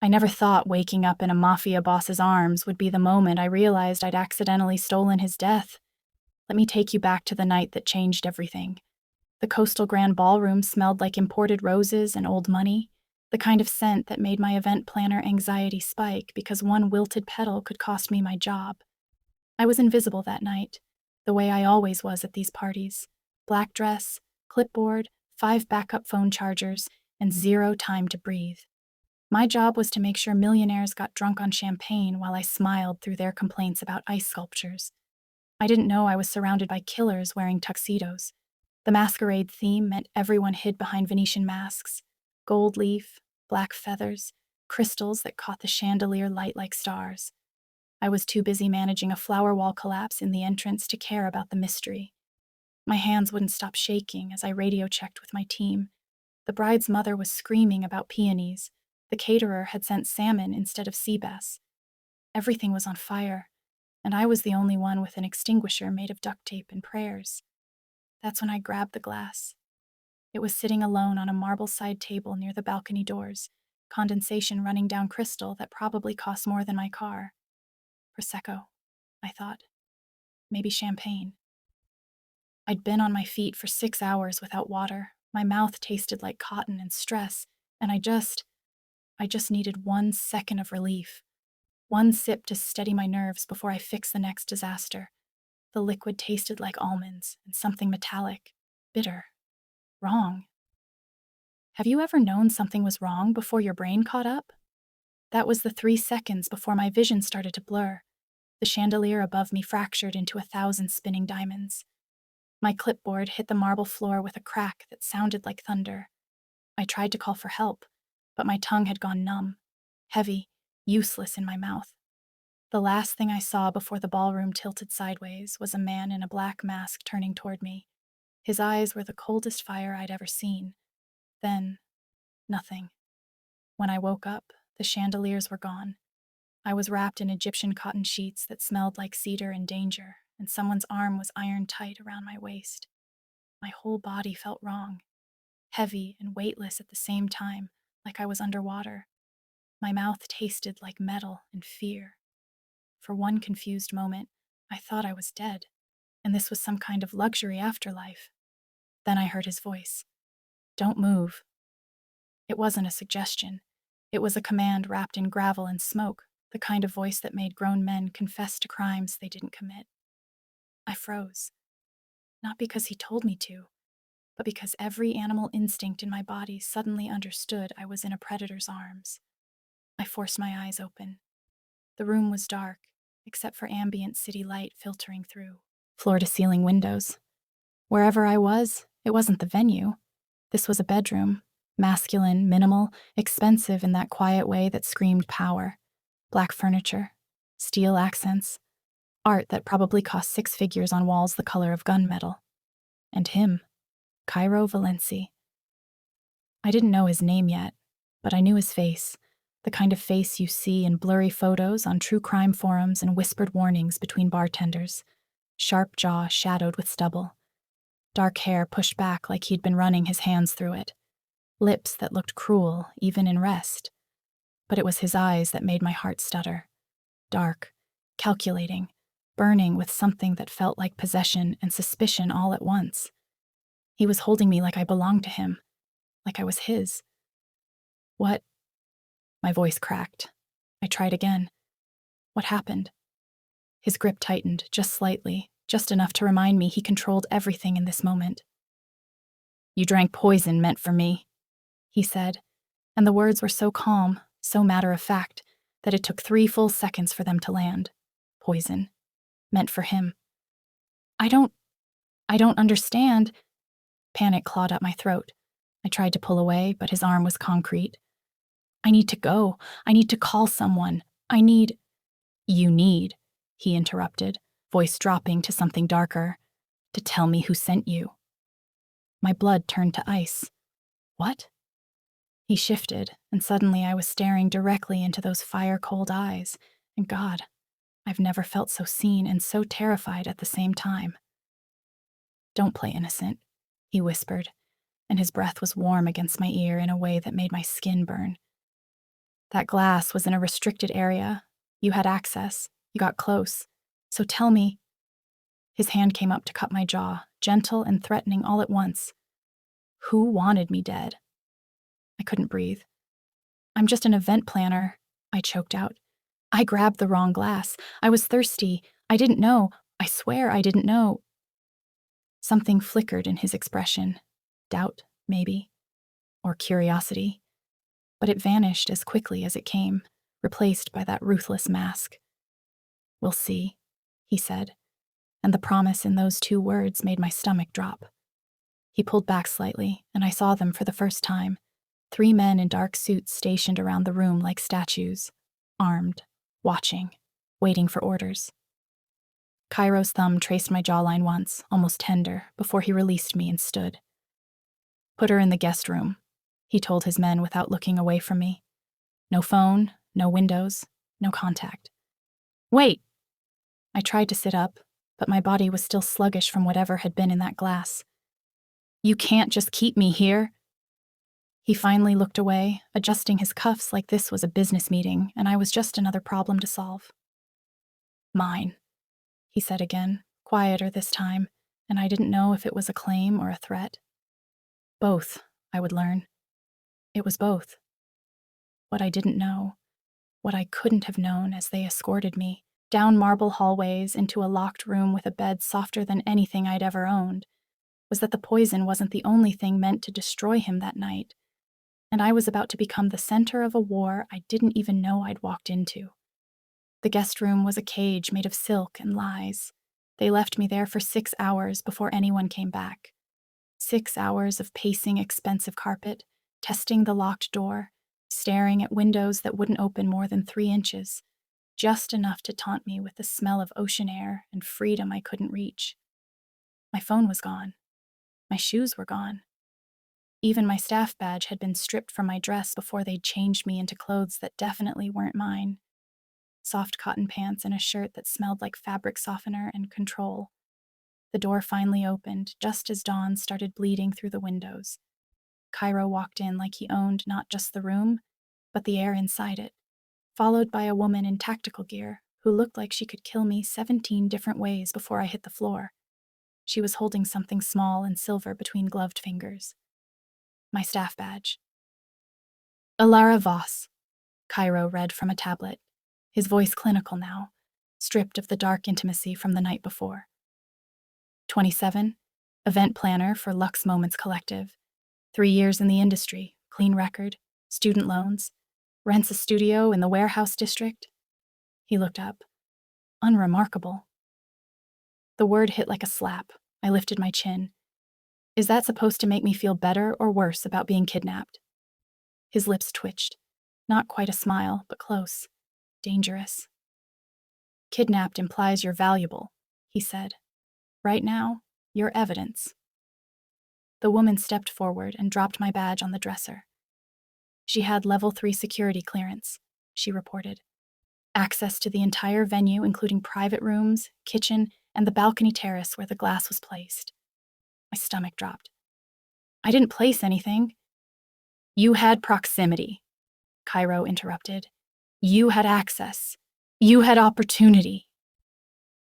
I never thought waking up in a mafia boss's arms would be the moment I realized I'd accidentally stolen his death. Let me take you back to the night that changed everything. The coastal grand ballroom smelled like imported roses and old money, the kind of scent that made my event planner anxiety spike because one wilted petal could cost me my job. I was invisible that night, the way I always was at these parties. Black dress, clipboard, 5 backup phone chargers, and 0 time to breathe. My job was to make sure millionaires got drunk on champagne while I smiled through their complaints about ice sculptures. I didn't know I was surrounded by killers wearing tuxedos. The masquerade theme meant everyone hid behind Venetian masks, gold leaf, black feathers, crystals that caught the chandelier light like stars. I was too busy managing a flower wall collapse in the entrance to care about the mystery. My hands wouldn't stop shaking as I radio checked with my team. The bride's mother was screaming about peonies. The caterer had sent salmon instead of sea bass. Everything was on fire, and I was the only one with an extinguisher made of duct tape and prayers. That's when I grabbed the glass. It was sitting alone on a marble side table near the balcony doors, condensation running down crystal that probably cost more than my car. Prosecco, I thought. Maybe champagne. I'd been on my feet for 6 hours without water. My mouth tasted like cotton and stress, and I just needed 1 second of relief. 1 sip to steady my nerves before I fixed the next disaster. The liquid tasted like almonds and something metallic, bitter, wrong. Have you ever known something was wrong before your brain caught up? That was the 3 seconds before my vision started to blur. The chandelier above me fractured into 1,000 spinning diamonds. My clipboard hit the marble floor with a crack that sounded like thunder. I tried to call for help, but my tongue had gone numb, heavy, useless in my mouth. The last thing I saw before the ballroom tilted sideways was a man in a black mask turning toward me. His eyes were the coldest fire I'd ever seen. Then, nothing. When I woke up, the chandeliers were gone. I was wrapped in Egyptian cotton sheets that smelled like cedar and danger, and someone's arm was iron tight around my waist. My whole body felt wrong, heavy and weightless at the same time, like I was underwater. My mouth tasted like metal and fear. For one confused moment, I thought I was dead, and this was some kind of luxury afterlife. Then I heard his voice. Don't move. It wasn't a suggestion. It was a command wrapped in gravel and smoke, the kind of voice that made grown men confess to crimes they didn't commit. I froze. Not because he told me to, but because every animal instinct in my body suddenly understood I was in a predator's arms. I forced my eyes open. The room was dark, except for ambient city light filtering through floor-to-ceiling windows. Wherever I was, it wasn't the venue. This was a bedroom, masculine, minimal, expensive in that quiet way that screamed power. Black furniture, steel accents, art that probably cost 6 figures on walls the color of gunmetal. And him, Cairo Valenci. I didn't know his name yet, but I knew his face, the kind of face you see in blurry photos on true crime forums and whispered warnings between bartenders. Sharp jaw shadowed with stubble. Dark hair pushed back like he'd been running his hands through it. Lips that looked cruel, even in rest. But it was his eyes that made my heart stutter. Dark, calculating, burning with something that felt like possession and suspicion all at once. He was holding me like I belonged to him, like I was his. What? My voice cracked. I tried again. What happened? His grip tightened, just slightly, just enough to remind me he controlled everything in this moment. You drank poison meant for me, he said, and the words were so calm, so matter-of-fact, that it took 3 full seconds for them to land. Poison. Meant for him. I don't understand. Panic clawed up my throat. I tried to pull away, but his arm was concrete. I need to go. I need to call someone. You need, he interrupted, voice dropping to something darker, to tell me who sent you. My blood turned to ice. What? He shifted, and suddenly I was staring directly into those fire-cold eyes, and God, I've never felt so seen and so terrified at the same time. Don't play innocent, he whispered, and his breath was warm against my ear in a way that made my skin burn. That glass was in a restricted area. You had access. You got close. So tell me. His hand came up to cut my jaw, gentle and threatening all at once. Who wanted me dead? I couldn't breathe. I'm just an event planner, I choked out. I grabbed the wrong glass. I was thirsty. I didn't know. I swear I didn't know. Something flickered in his expression. Doubt, maybe. Or curiosity. But it vanished as quickly as it came, replaced by that ruthless mask. We'll see, he said, and the promise in those 2 words made my stomach drop. He pulled back slightly, and I saw them for the first time. 3 men in dark suits stationed around the room like statues, armed, watching, waiting for orders. Cairo's thumb traced my jawline once, almost tender, before he released me and stood. Put her in the guest room, he told his men without looking away from me. No phone, no windows, no contact. Wait! I tried to sit up, but my body was still sluggish from whatever had been in that glass. You can't just keep me here. He finally looked away, adjusting his cuffs like this was a business meeting and I was just another problem to solve. Mine, he said again, quieter this time, and I didn't know if it was a claim or a threat. Both, I would learn. It was both. What I didn't know, what I couldn't have known as they escorted me, down marble hallways into a locked room with a bed softer than anything I'd ever owned, was that the poison wasn't the only thing meant to destroy him that night, and I was about to become the center of a war I didn't even know I'd walked into. The guest room was a cage made of silk and lies. They left me there for 6 hours before anyone came back. 6 hours of pacing expensive carpet, testing the locked door, staring at windows that wouldn't open more than 3 inches, just enough to taunt me with the smell of ocean air and freedom I couldn't reach. My phone was gone. My shoes were gone. Even my staff badge had been stripped from my dress before they'd changed me into clothes that definitely weren't mine. Soft cotton pants and a shirt that smelled like fabric softener and control. The door finally opened, just as dawn started bleeding through the windows. Cairo walked in like he owned not just the room, but the air inside it, followed by a woman in tactical gear who looked like she could kill me 17 different ways before I hit the floor. She was holding something small and silver between gloved fingers. My staff badge. Alara Voss, Cairo read from a tablet, his voice clinical now, stripped of the dark intimacy from the night before. 27, event planner for Lux Moments Collective. 3 years in the industry, clean record, student loans, rents a studio in the warehouse district. He looked up. Unremarkable. The word hit like a slap. I lifted my chin. Is that supposed to make me feel better or worse about being kidnapped? His lips twitched. Not quite a smile, but close. Dangerous. Kidnapped implies you're valuable, he said. Right now, you're evidence. The woman stepped forward and dropped my badge on the dresser. She had level 3 security clearance, she reported. Access to the entire venue, including private rooms, kitchen, and the balcony terrace where the glass was placed. My stomach dropped. I didn't place anything. You had proximity, Cairo interrupted. You had access. You had opportunity.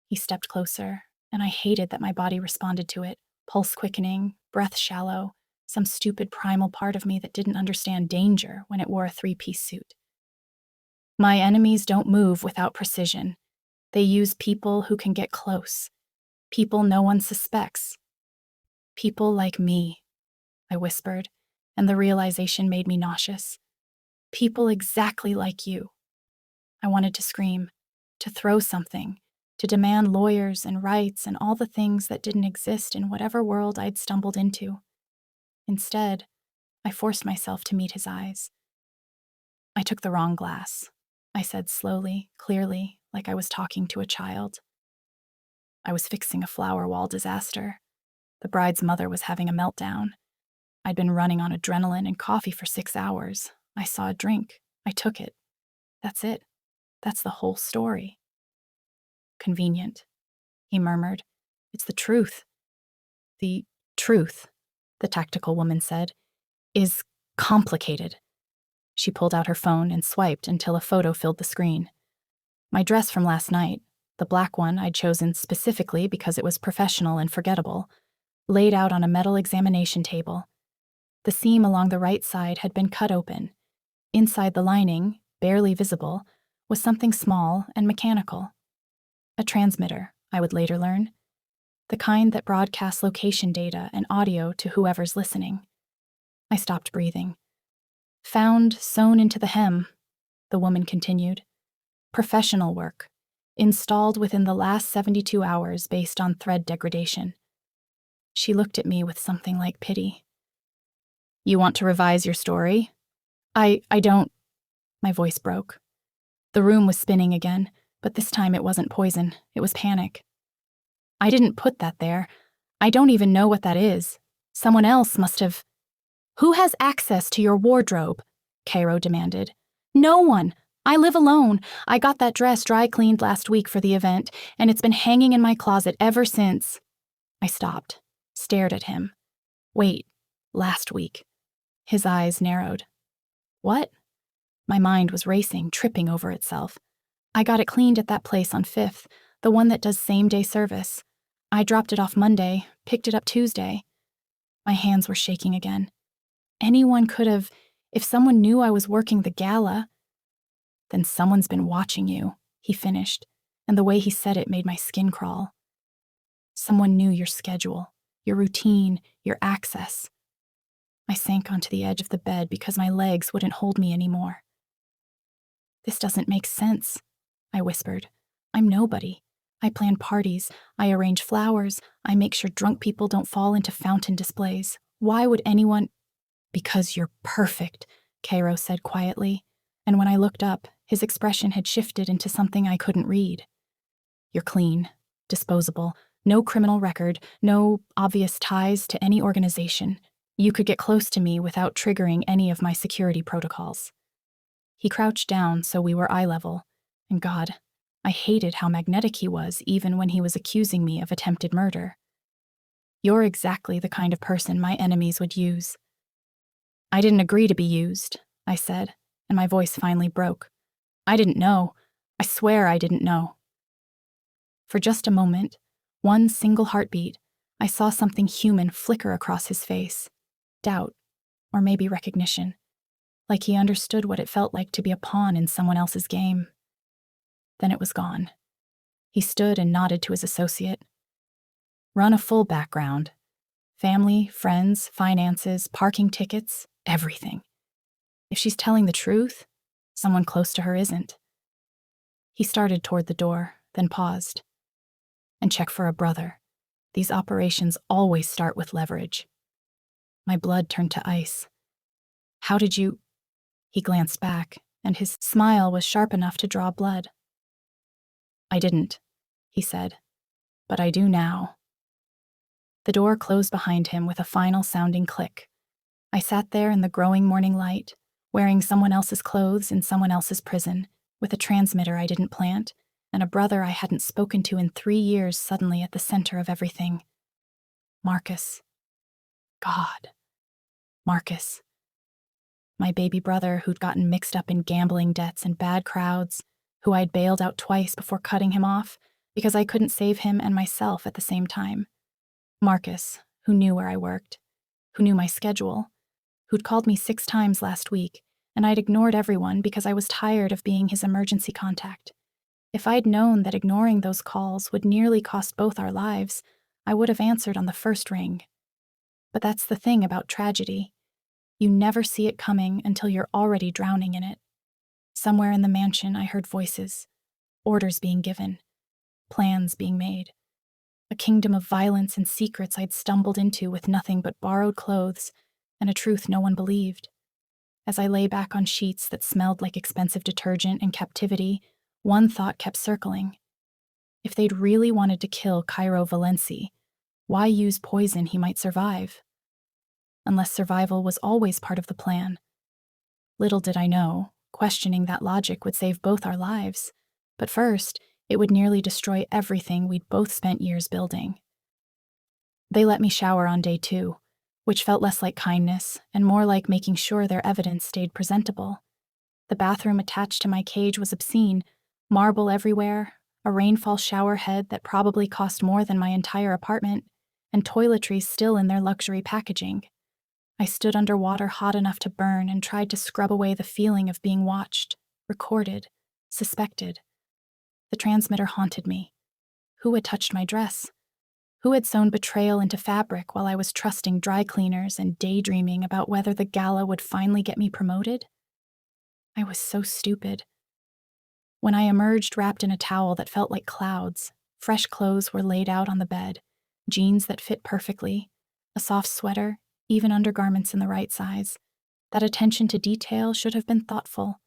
He stepped closer, and I hated that my body responded to it, pulse quickening, breath shallow, some stupid primal part of me that didn't understand danger when it wore a 3-piece suit. My enemies don't move without precision. They use people who can get close. People no one suspects. People like me, I whispered, and the realization made me nauseous. People exactly like you. I wanted to scream, to throw something, to demand lawyers and rights and all the things that didn't exist in whatever world I'd stumbled into. Instead, I forced myself to meet his eyes. I took the wrong glass, I said slowly, clearly, like I was talking to a child. I was fixing a flower wall disaster. The bride's mother was having a meltdown. I'd been running on adrenaline and coffee for 6 hours. I saw a drink. I took it. That's it. That's the whole story. Convenient, he murmured. It's the truth. The truth, the tactical woman said, is complicated. She pulled out her phone and swiped until a photo filled the screen. My dress from last night, the black one I'd chosen specifically because it was professional and forgettable, laid out on a metal examination table. The seam along the right side had been cut open. Inside the lining, barely visible, was something small and mechanical. A transmitter, I would later learn. The kind that broadcasts location data and audio to whoever's listening. I stopped breathing. Found sewn into the hem, the woman continued. Professional work, installed within the last 72 hours based on thread degradation. She looked at me with something like pity. You want to revise your story? I don't. My voice broke. The room was spinning again, but this time it wasn't poison, it was panic. I didn't put that there. I don't even know what that is. Someone else must have. Who has access to your wardrobe? Cairo demanded. No one. I live alone. I got that dress dry cleaned last week for the event, and it's been hanging in my closet ever since. I stopped, stared at him. Wait, last week. His eyes narrowed. What? My mind was racing, tripping over itself. I got it cleaned at that place on 5th, the one that does same-day service. I dropped it off Monday, picked it up Tuesday. My hands were shaking again. Anyone could have, if someone knew I was working the gala. Then someone's been watching you, he finished, and the way he said it made my skin crawl. Someone knew your schedule, your routine, your access. I sank onto the edge of the bed because my legs wouldn't hold me anymore. This doesn't make sense, I whispered. I'm nobody. I plan parties, I arrange flowers, I make sure drunk people don't fall into fountain displays. Why would anyone— Because you're perfect, Cairo said quietly, and when I looked up, his expression had shifted into something I couldn't read. You're clean, disposable, no criminal record, no obvious ties to any organization. You could get close to me without triggering any of my security protocols. He crouched down so we were eye level, and God, I hated how magnetic he was even when he was accusing me of attempted murder. You're exactly the kind of person my enemies would use. I didn't agree to be used, I said, and my voice finally broke. I didn't know. I swear I didn't know. For just a moment, one single heartbeat, I saw something human flicker across his face. Doubt, or maybe recognition. Like he understood what it felt like to be a pawn in someone else's game. Then it was gone. He stood and nodded to his associate. Run a full background. Family, friends, finances, parking tickets, everything. If she's telling the truth, someone close to her isn't. He started toward the door, then paused. And check for a brother. These operations always start with leverage. My blood turned to ice. How did you— He glanced back, and his smile was sharp enough to draw blood. I didn't, he said, but I do now. The door closed behind him with a final sounding click. I sat there in the growing morning light, wearing someone else's clothes in someone else's prison, with a transmitter I didn't plant, and a brother I hadn't spoken to in 3 years suddenly at the center of everything. Marcus. God. Marcus. My baby brother who'd gotten mixed up in gambling debts and bad crowds, who I'd bailed out twice before cutting him off because I couldn't save him and myself at the same time. Marcus, who knew where I worked, who knew my schedule, who'd called me 6 times last week, and I'd ignored everyone because I was tired of being his emergency contact. If I'd known that ignoring those calls would nearly cost both our lives, I would have answered on the first ring. But that's the thing about tragedy. You never see it coming until you're already drowning in it. Somewhere in the mansion, I heard voices, orders being given, plans being made. A kingdom of violence and secrets I'd stumbled into with nothing but borrowed clothes and a truth no one believed. As I lay back on sheets that smelled like expensive detergent and captivity, one thought kept circling. If they'd really wanted to kill Cairo Valenci, why use poison he might survive? Unless survival was always part of the plan. Little did I know, questioning that logic would save both our lives. But first, it would nearly destroy everything we'd both spent years building. They let me shower on day 2, which felt less like kindness and more like making sure their evidence stayed presentable. The bathroom attached to my cage was obscene, marble everywhere, a rainfall shower head that probably cost more than my entire apartment, and toiletries still in their luxury packaging. I stood underwater hot enough to burn and tried to scrub away the feeling of being watched, recorded, suspected. The transmitter haunted me. Who had touched my dress? Who had sewn betrayal into fabric while I was trusting dry cleaners and daydreaming about whether the gala would finally get me promoted? I was so stupid. When I emerged wrapped in a towel that felt like clouds, fresh clothes were laid out on the bed, jeans that fit perfectly, a soft sweater, even undergarments in the right size. That attention to detail should have been thoughtful.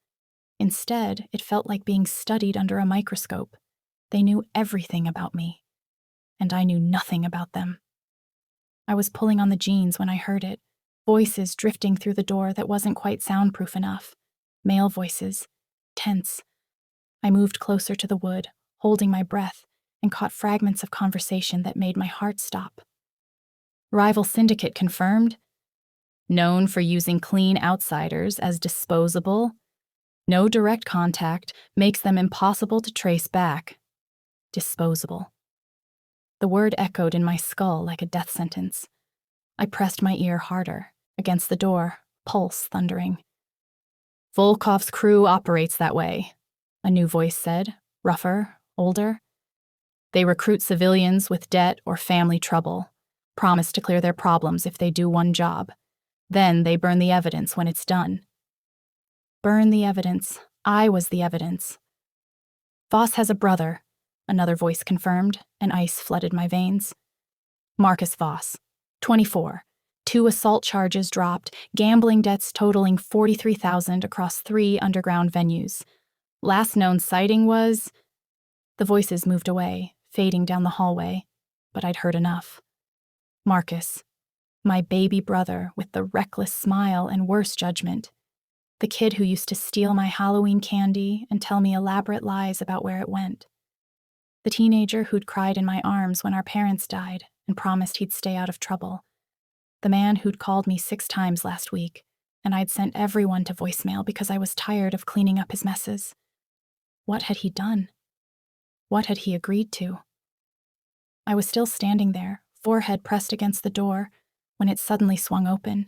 Instead, it felt like being studied under a microscope. They knew everything about me, and I knew nothing about them. I was pulling on the jeans when I heard it, voices drifting through the door that wasn't quite soundproof enough. Male voices, tense. I moved closer to the wood, holding my breath, and caught fragments of conversation that made my heart stop. Rival syndicate confirmed. Known for using clean outsiders as disposable. No direct contact makes them impossible to trace back. Disposable. The word echoed in my skull like a death sentence. I pressed my ear harder, against the door, pulse thundering. Volkov's crew operates that way, a new voice said, rougher, older. They recruit civilians with debt or family trouble, promise to clear their problems if they do one job. Then they burn the evidence when it's done. Burn the evidence. I was the evidence. Voss has a brother, another voice confirmed, and ice flooded my veins. Marcus Voss, 24. 2 assault charges dropped, gambling debts totaling $43,000 across 3 underground venues. Last known sighting was... The voices moved away, fading down the hallway, but I'd heard enough. Marcus, my baby brother with the reckless smile and worse judgment. The kid who used to steal my Halloween candy and tell me elaborate lies about where it went. The teenager who'd cried in my arms when our parents died and promised he'd stay out of trouble. The man who'd called me 6 times last week, and I'd sent everyone to voicemail because I was tired of cleaning up his messes. What had he done? What had he agreed to? I was still standing there, forehead pressed against the door, when it suddenly swung open.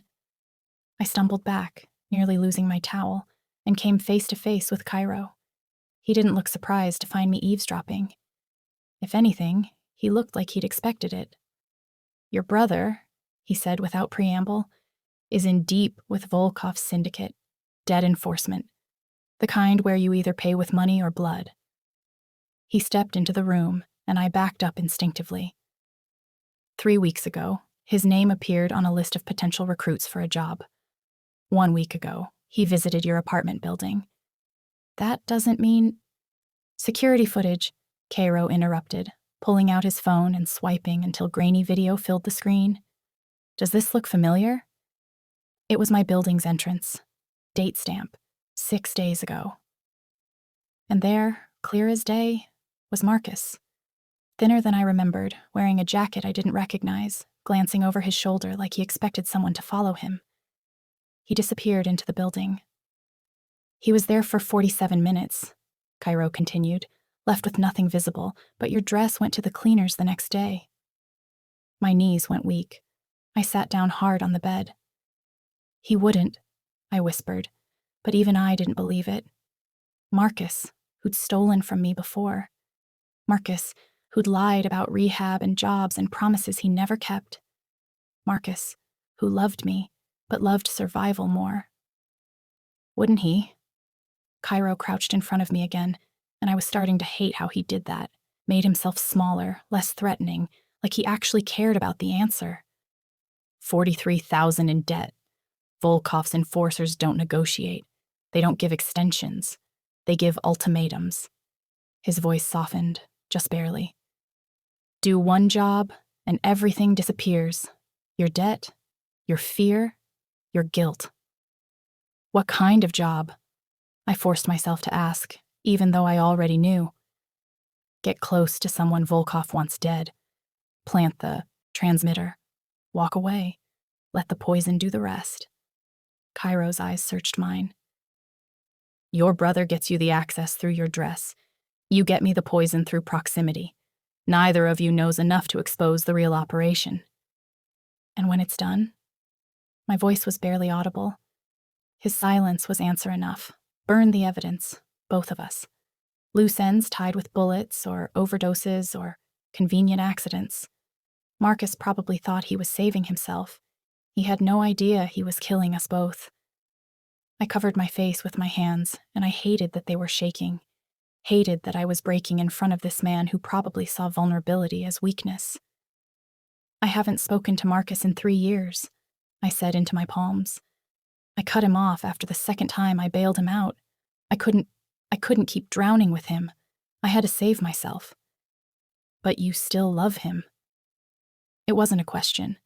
I stumbled back, nearly losing my towel, and came face to face with Cairo. He didn't look surprised to find me eavesdropping. If anything, he looked like he'd expected it. Your brother, he said without preamble, is in deep with Volkov's syndicate, debt enforcement, the kind where you either pay with money or blood. He stepped into the room, and I backed up instinctively. 3 weeks ago, his name appeared on a list of potential recruits for a job. 1 week ago, he visited your apartment building. That doesn't mean... Security footage, Cairo interrupted, pulling out his phone and swiping until grainy video filled the screen. Does this look familiar? It was my building's entrance. Date stamp, 6 days ago. And there, clear as day, was Marcus. Thinner than I remembered, wearing a jacket I didn't recognize, glancing over his shoulder like he expected someone to follow him. He disappeared into the building. He was there for 47 minutes, Cairo continued, left with nothing visible, but your dress went to the cleaners the next day. My knees went weak. I sat down hard on the bed. He wouldn't, I whispered, but even I didn't believe it. Marcus, who'd stolen from me before. Marcus, who'd lied about rehab and jobs and promises he never kept. Marcus, who loved me, but loved survival more. Wouldn't he? Cairo crouched in front of me again, and I was starting to hate how he did that, made himself smaller, less threatening, like he actually cared about the answer. 43,000 in debt. Volkov's enforcers don't negotiate. They don't give extensions. They give ultimatums. His voice softened, just barely. Do one job, and everything disappears. Your debt, your fear, your guilt. What kind of job? I forced myself to ask, even though I already knew. Get close to someone Volkov wants dead. Plant the transmitter. Walk away. Let the poison do the rest. Cairo's eyes searched mine. Your brother gets you the access through your dress. You get me the poison through proximity. Neither of you knows enough to expose the real operation. And when it's done? My voice was barely audible. His silence was answer enough. Burn the evidence, both of us. Loose ends tied with bullets or overdoses or convenient accidents. Marcus probably thought he was saving himself. He had no idea he was killing us both. I covered my face with my hands, and I hated that they were shaking. Hated that I was breaking in front of this man who probably saw vulnerability as weakness. I haven't spoken to Marcus in 3 years, I said into my palms. I cut him off after the second time I bailed him out. I couldn't keep drowning with him. I had to save myself. But you still love him. It wasn't a question.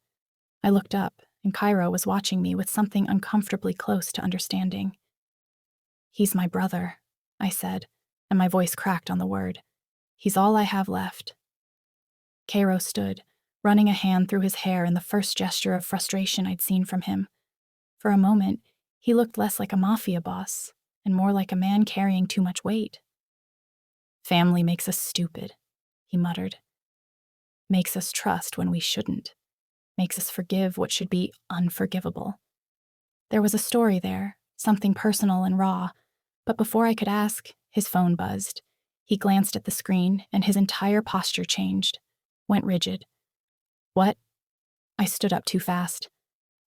I looked up, and Cairo was watching me with something uncomfortably close to understanding. He's my brother, I said, and my voice cracked on the word. He's all I have left. Cairo stood, running a hand through his hair in the first gesture of frustration I'd seen from him. For a moment, he looked less like a mafia boss and more like a man carrying too much weight. Family makes us stupid, he muttered. Makes us trust when we shouldn't. Makes us forgive what should be unforgivable. There was a story there, something personal and raw, but before I could ask, his phone buzzed. He glanced at the screen, and his entire posture changed, went rigid. What? I stood up too fast.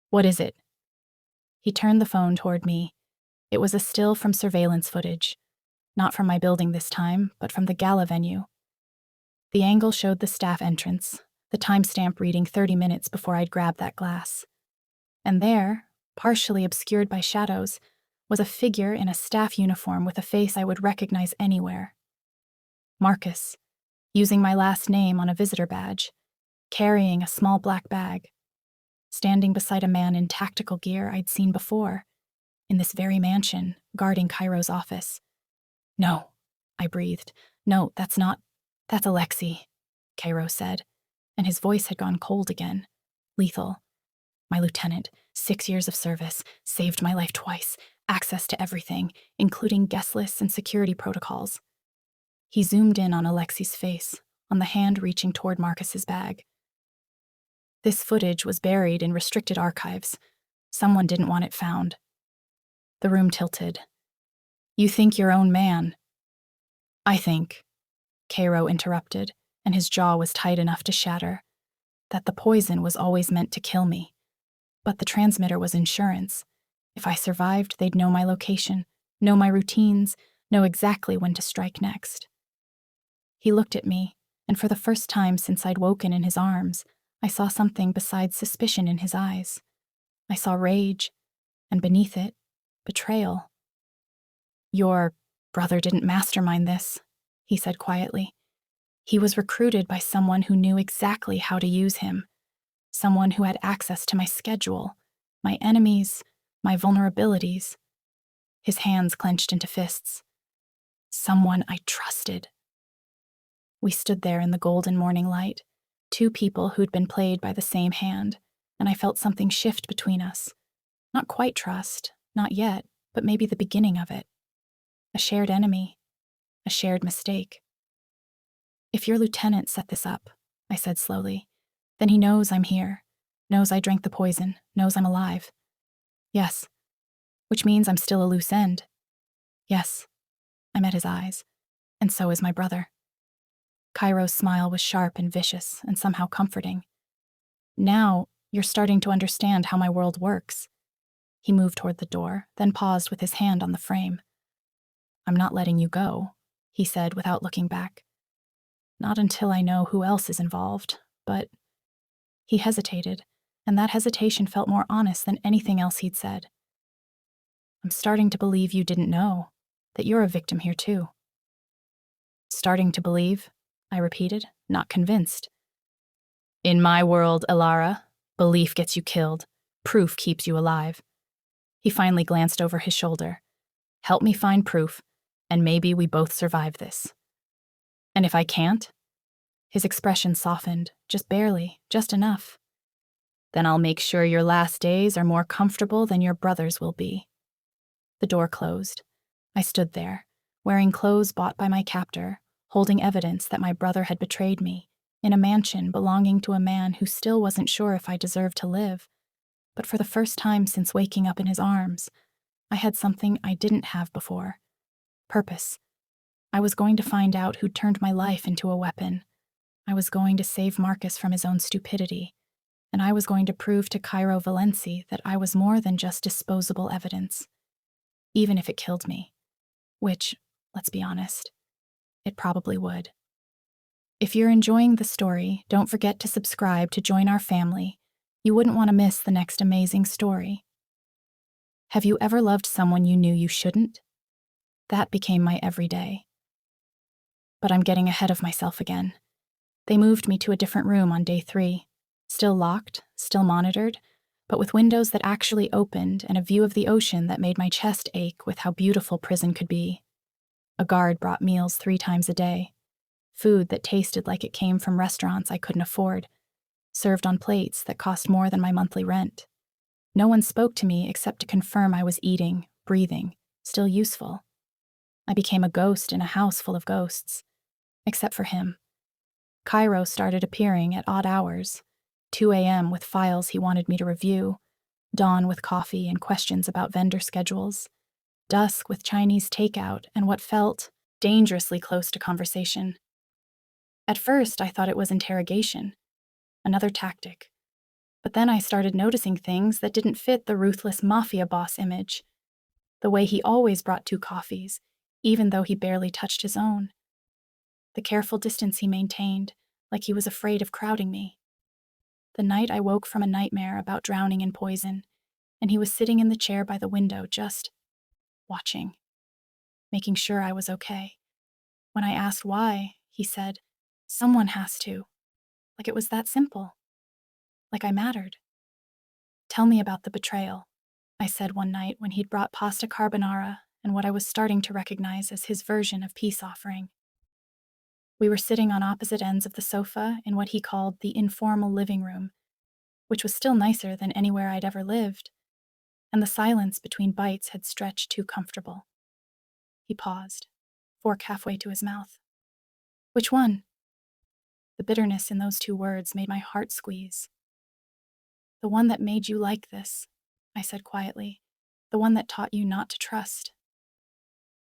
What is it? He turned the phone toward me. It was a still from surveillance footage. Not from my building this time, but from the gala venue. The angle showed the staff entrance, the timestamp reading 30 minutes before I'd grabbed that glass. And there, partially obscured by shadows, was a figure in a staff uniform with a face I would recognize anywhere. Marcus, using my last name on a visitor badge, carrying a small black bag, standing beside a man in tactical gear I'd seen before, in this very mansion, guarding Cairo's office. No, I breathed. No, that's Alexi, Cairo said, and his voice had gone cold again. Lethal. My lieutenant, 6 years of service, saved my life twice, access to everything, including guest lists and security protocols. He zoomed in on Alexi's face, on the hand reaching toward Marcus's bag. This footage was buried in restricted archives. Someone didn't want it found. The room tilted. You think your own man? I think, Cairo interrupted, and his jaw was tight enough to shatter, that the poison was always meant to kill me. But the transmitter was insurance. If I survived, they'd know my location, know my routines, know exactly when to strike next. He looked at me, and for the first time since I'd woken in his arms, I saw something besides suspicion in his eyes. I saw rage, and beneath it, betrayal. Your brother didn't mastermind this, he said quietly. He was recruited by someone who knew exactly how to use him, someone who had access to my schedule, my enemies, my vulnerabilities. His hands clenched into fists. Someone I trusted. We stood there in the golden morning light, two people who'd been played by the same hand, and I felt something shift between us. Not quite trust, not yet, but maybe the beginning of it. A shared enemy, a shared mistake. If your lieutenant set this up, I said slowly, then he knows I'm here, knows I drank the poison, knows I'm alive. Yes. Which means I'm still a loose end. Yes. I met his eyes. And so is my brother. Cairo's smile was sharp and vicious and somehow comforting. Now, you're starting to understand how my world works. He moved toward the door, then paused with his hand on the frame. I'm not letting you go, he said without looking back. Not until I know who else is involved, but... He hesitated, and that hesitation felt more honest than anything else he'd said. I'm starting to believe you didn't know, that you're a victim here too. Starting to believe, I repeated, not convinced. In my world, Elara, belief gets you killed, proof keeps you alive. He finally glanced over his shoulder. Help me find proof, and maybe we both survive this. And if I can't? His expression softened, just barely, just enough. Then I'll make sure your last days are more comfortable than your brother's will be. The door closed. I stood there, wearing clothes bought by my captor, holding evidence that my brother had betrayed me, in a mansion belonging to a man who still wasn't sure if I deserved to live. But for the first time since waking up in his arms, I had something I didn't have before: purpose. I was going to find out who'd turned my life into a weapon. I was going to save Marcus from his own stupidity, and I was going to prove to Cairo Valenci that I was more than just disposable evidence, even if it killed me. Which, let's be honest, it probably would. If you're enjoying the story, don't forget to subscribe to join our family. You wouldn't want to miss the next amazing story. Have you ever loved someone you knew you shouldn't? That became my everyday. But I'm getting ahead of myself again. They moved me to a different room on day 3. Still locked, still monitored, but with windows that actually opened and a view of the ocean that made my chest ache with how beautiful prison could be. A guard brought meals 3 times a day. Food that tasted like it came from restaurants I couldn't afford, served on plates that cost more than my monthly rent. No one spoke to me except to confirm I was eating, breathing, still useful. I became a ghost in a house full of ghosts. Except for him. Cairo started appearing at odd hours: 2 a.m. with files he wanted me to review, dawn with coffee and questions about vendor schedules, dusk with Chinese takeout and what felt dangerously close to conversation. At first, I thought it was interrogation, another tactic. But then I started noticing things that didn't fit the ruthless mafia boss image. The way he always brought 2 coffees, even though he barely touched his own. The careful distance he maintained, like he was afraid of crowding me. The night I woke from a nightmare about drowning in poison, and he was sitting in the chair by the window just watching, making sure I was okay. When I asked why, he said, "Someone has to." Like it was that simple. Like I mattered. "Tell me about the betrayal," I said one night when he'd brought pasta carbonara and what I was starting to recognize as his version of peace offering. We were sitting on opposite ends of the sofa in what he called the informal living room, which was still nicer than anywhere I'd ever lived, and the silence between bites had stretched too comfortable. He paused, fork halfway to his mouth. "Which one?" The bitterness in those 2 words made my heart squeeze. "The one that made you like this," I said quietly. "The one that taught you not to trust."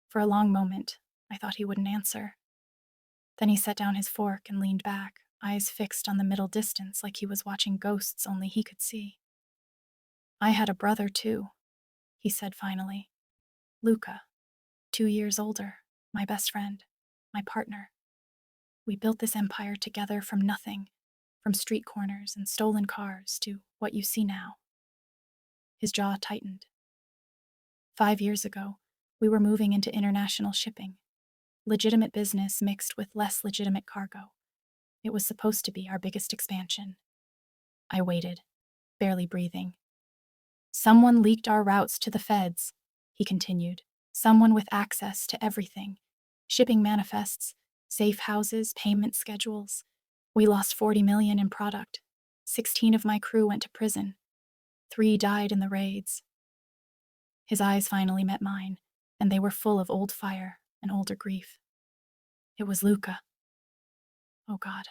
For a long moment, I thought he wouldn't answer. Then he set down his fork and leaned back, eyes fixed on the middle distance like he was watching ghosts only he could see. "I had a brother, too," he said finally. "Luca, 2 years older, my best friend, my partner. We built this empire together from nothing, from street corners and stolen cars to what you see now." His jaw tightened. 5 years ago, we were moving into international shipping. Legitimate business mixed with less legitimate cargo. It was supposed to be our biggest expansion. I waited, barely breathing. "Someone leaked our routes to the feds," he continued. "Someone with access to everything. Shipping manifests, safe houses, payment schedules. We lost 40 million in product. 16 of my crew went to prison. 3 died in the raids." His eyes finally met mine, and they were full of old fire and older grief. "It was Luca." "Oh God,"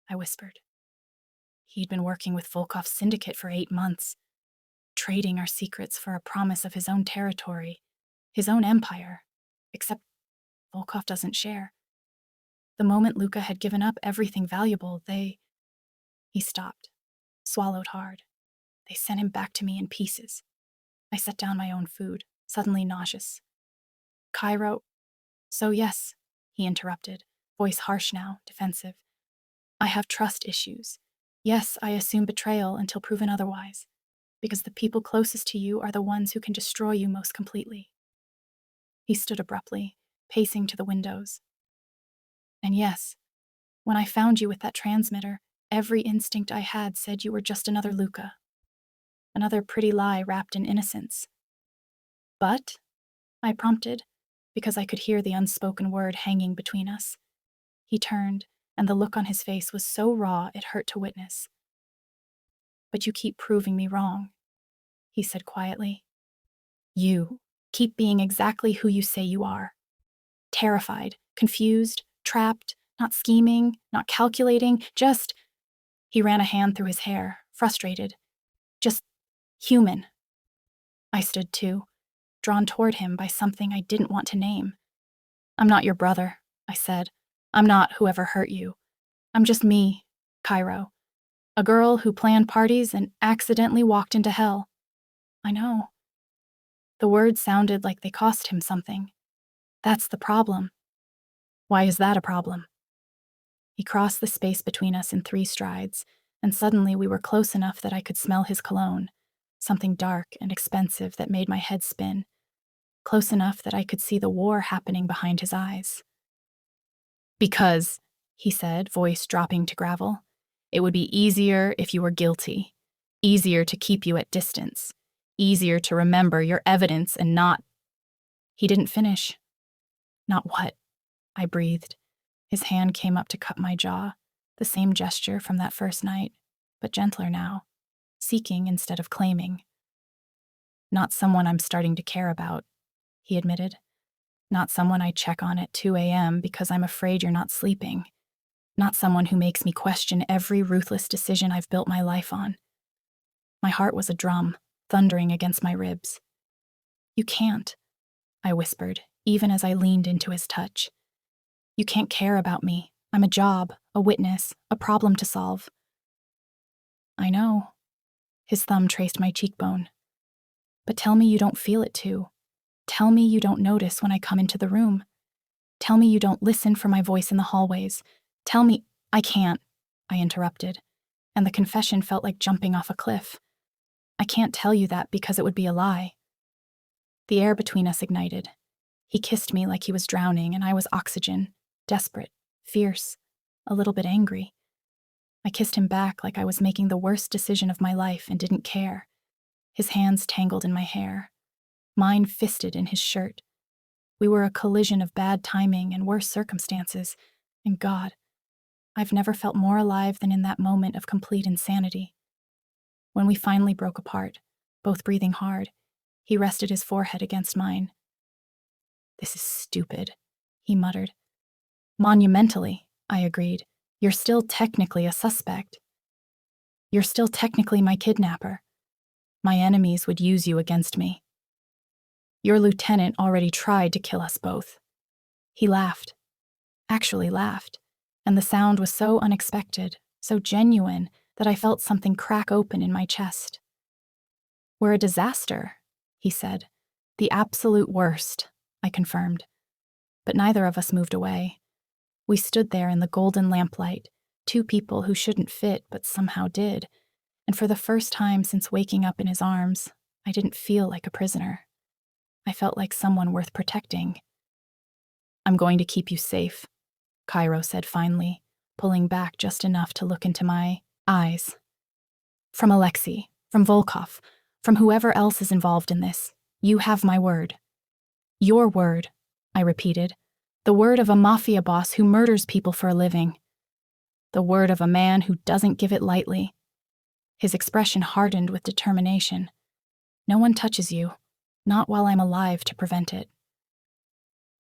I whispered. He'd been working with Volkov's syndicate for 8 months, trading our secrets for a promise of his own territory, his own empire, except Volkov doesn't share. The moment Luca had given up everything valuable, He stopped, swallowed hard. "They sent him back to me in pieces." I set down my own food, suddenly nauseous. "Cairo—" "So yes," he interrupted, voice harsh now, defensive. "I have trust issues. Yes, I assume betrayal until proven otherwise, because the people closest to you are the ones who can destroy you most completely." He stood abruptly, pacing to the windows. "And yes, when I found you with that transmitter, every instinct I had said you were just another Luca. Another pretty lie wrapped in innocence." "But?" I prompted, because I could hear the unspoken word hanging between us. He turned, and the look on his face was so raw it hurt to witness. "But you keep proving me wrong," he said quietly. "You Keep being exactly who you say you are. Terrified, confused, trapped, not scheming, not calculating, just. He ran a hand through his hair, frustrated. Just human. I stood too, drawn toward him by something I didn't want to name. I'm not your brother, I said. I'm not whoever hurt you. I'm just me, Cairo. A girl who planned parties and accidentally walked into hell. I know. The words sounded like they cost him something. That's the problem. Why is that a problem? He crossed the space between us in 3 strides, and suddenly we were close enough that I could smell his cologne, something dark and expensive that made my head spin, close enough that I could see the war happening behind his eyes. Because, he said, voice dropping to gravel, it would be easier if you were guilty, easier to keep you at distance, easier to remember your evidence and not. He didn't finish. Not what? I breathed. His hand came up to cup my jaw, the same gesture from that first night, but gentler now, seeking instead of claiming. Not someone I'm starting to care about, he admitted. Not someone I check on at 2 a.m. because I'm afraid you're not sleeping. Not someone who makes me question every ruthless decision I've built my life on. My heart was a drum, thundering against my ribs. You can't, I whispered, even as I leaned into his touch. You can't care about me. I'm a job, a witness, a problem to solve. I know. His thumb traced my cheekbone. But tell me you don't feel it too. Tell me you don't notice when I come into the room. Tell me you don't listen for my voice in the hallways. Tell me. I can't, I interrupted, and the confession felt like jumping off a cliff. I can't tell you that because it would be a lie. The air between us ignited. He kissed me like he was drowning, and I was oxygen, desperate, fierce, a little bit angry. I kissed him back like I was making the worst decision of my life and didn't care. His hands tangled in my hair, mine fisted in his shirt. We were a collision of bad timing and worse circumstances, and God, I've never felt more alive than in that moment of complete insanity. When we finally broke apart, both breathing hard, he rested his forehead against mine. This is stupid, he muttered. Monumentally, I agreed. You're still technically a suspect. You're still technically my kidnapper. My enemies would use you against me. Your lieutenant already tried to kill us both. He laughed. Actually laughed. And the sound was so unexpected, so genuine, that I felt something crack open in my chest. We're a disaster, he said. The absolute worst, I confirmed. But neither of us moved away. We stood there in the golden lamplight, 2 people who shouldn't fit but somehow did, and for the first time since waking up in his arms, I didn't feel like a prisoner. I felt like someone worth protecting. I'm going to keep you safe, Cairo said finally, pulling back just enough to look into my eyes. From Alexei, from Volkov, from whoever else is involved in this, you have my word. Your word, I repeated. The word of a mafia boss who murders people for a living. The word of a man who doesn't give it lightly. His expression hardened with determination. No one touches you, not while I'm alive to prevent it.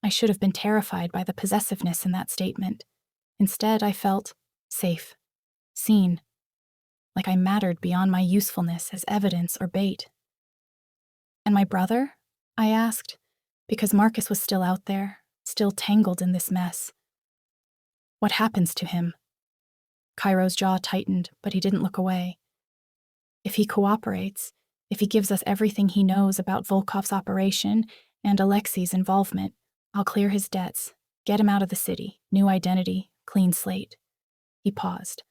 I should have been terrified by the possessiveness in that statement. Instead, I felt safe, seen, like I mattered beyond my usefulness as evidence or bait. And my brother? I asked, because Marcus was still out there, still tangled in this mess. What happens to him? Cairo's jaw tightened, but he didn't look away. If he cooperates, if he gives us everything he knows about Volkov's operation and Alexei's involvement, I'll clear his debts, get him out of the city, new identity, clean slate. He paused.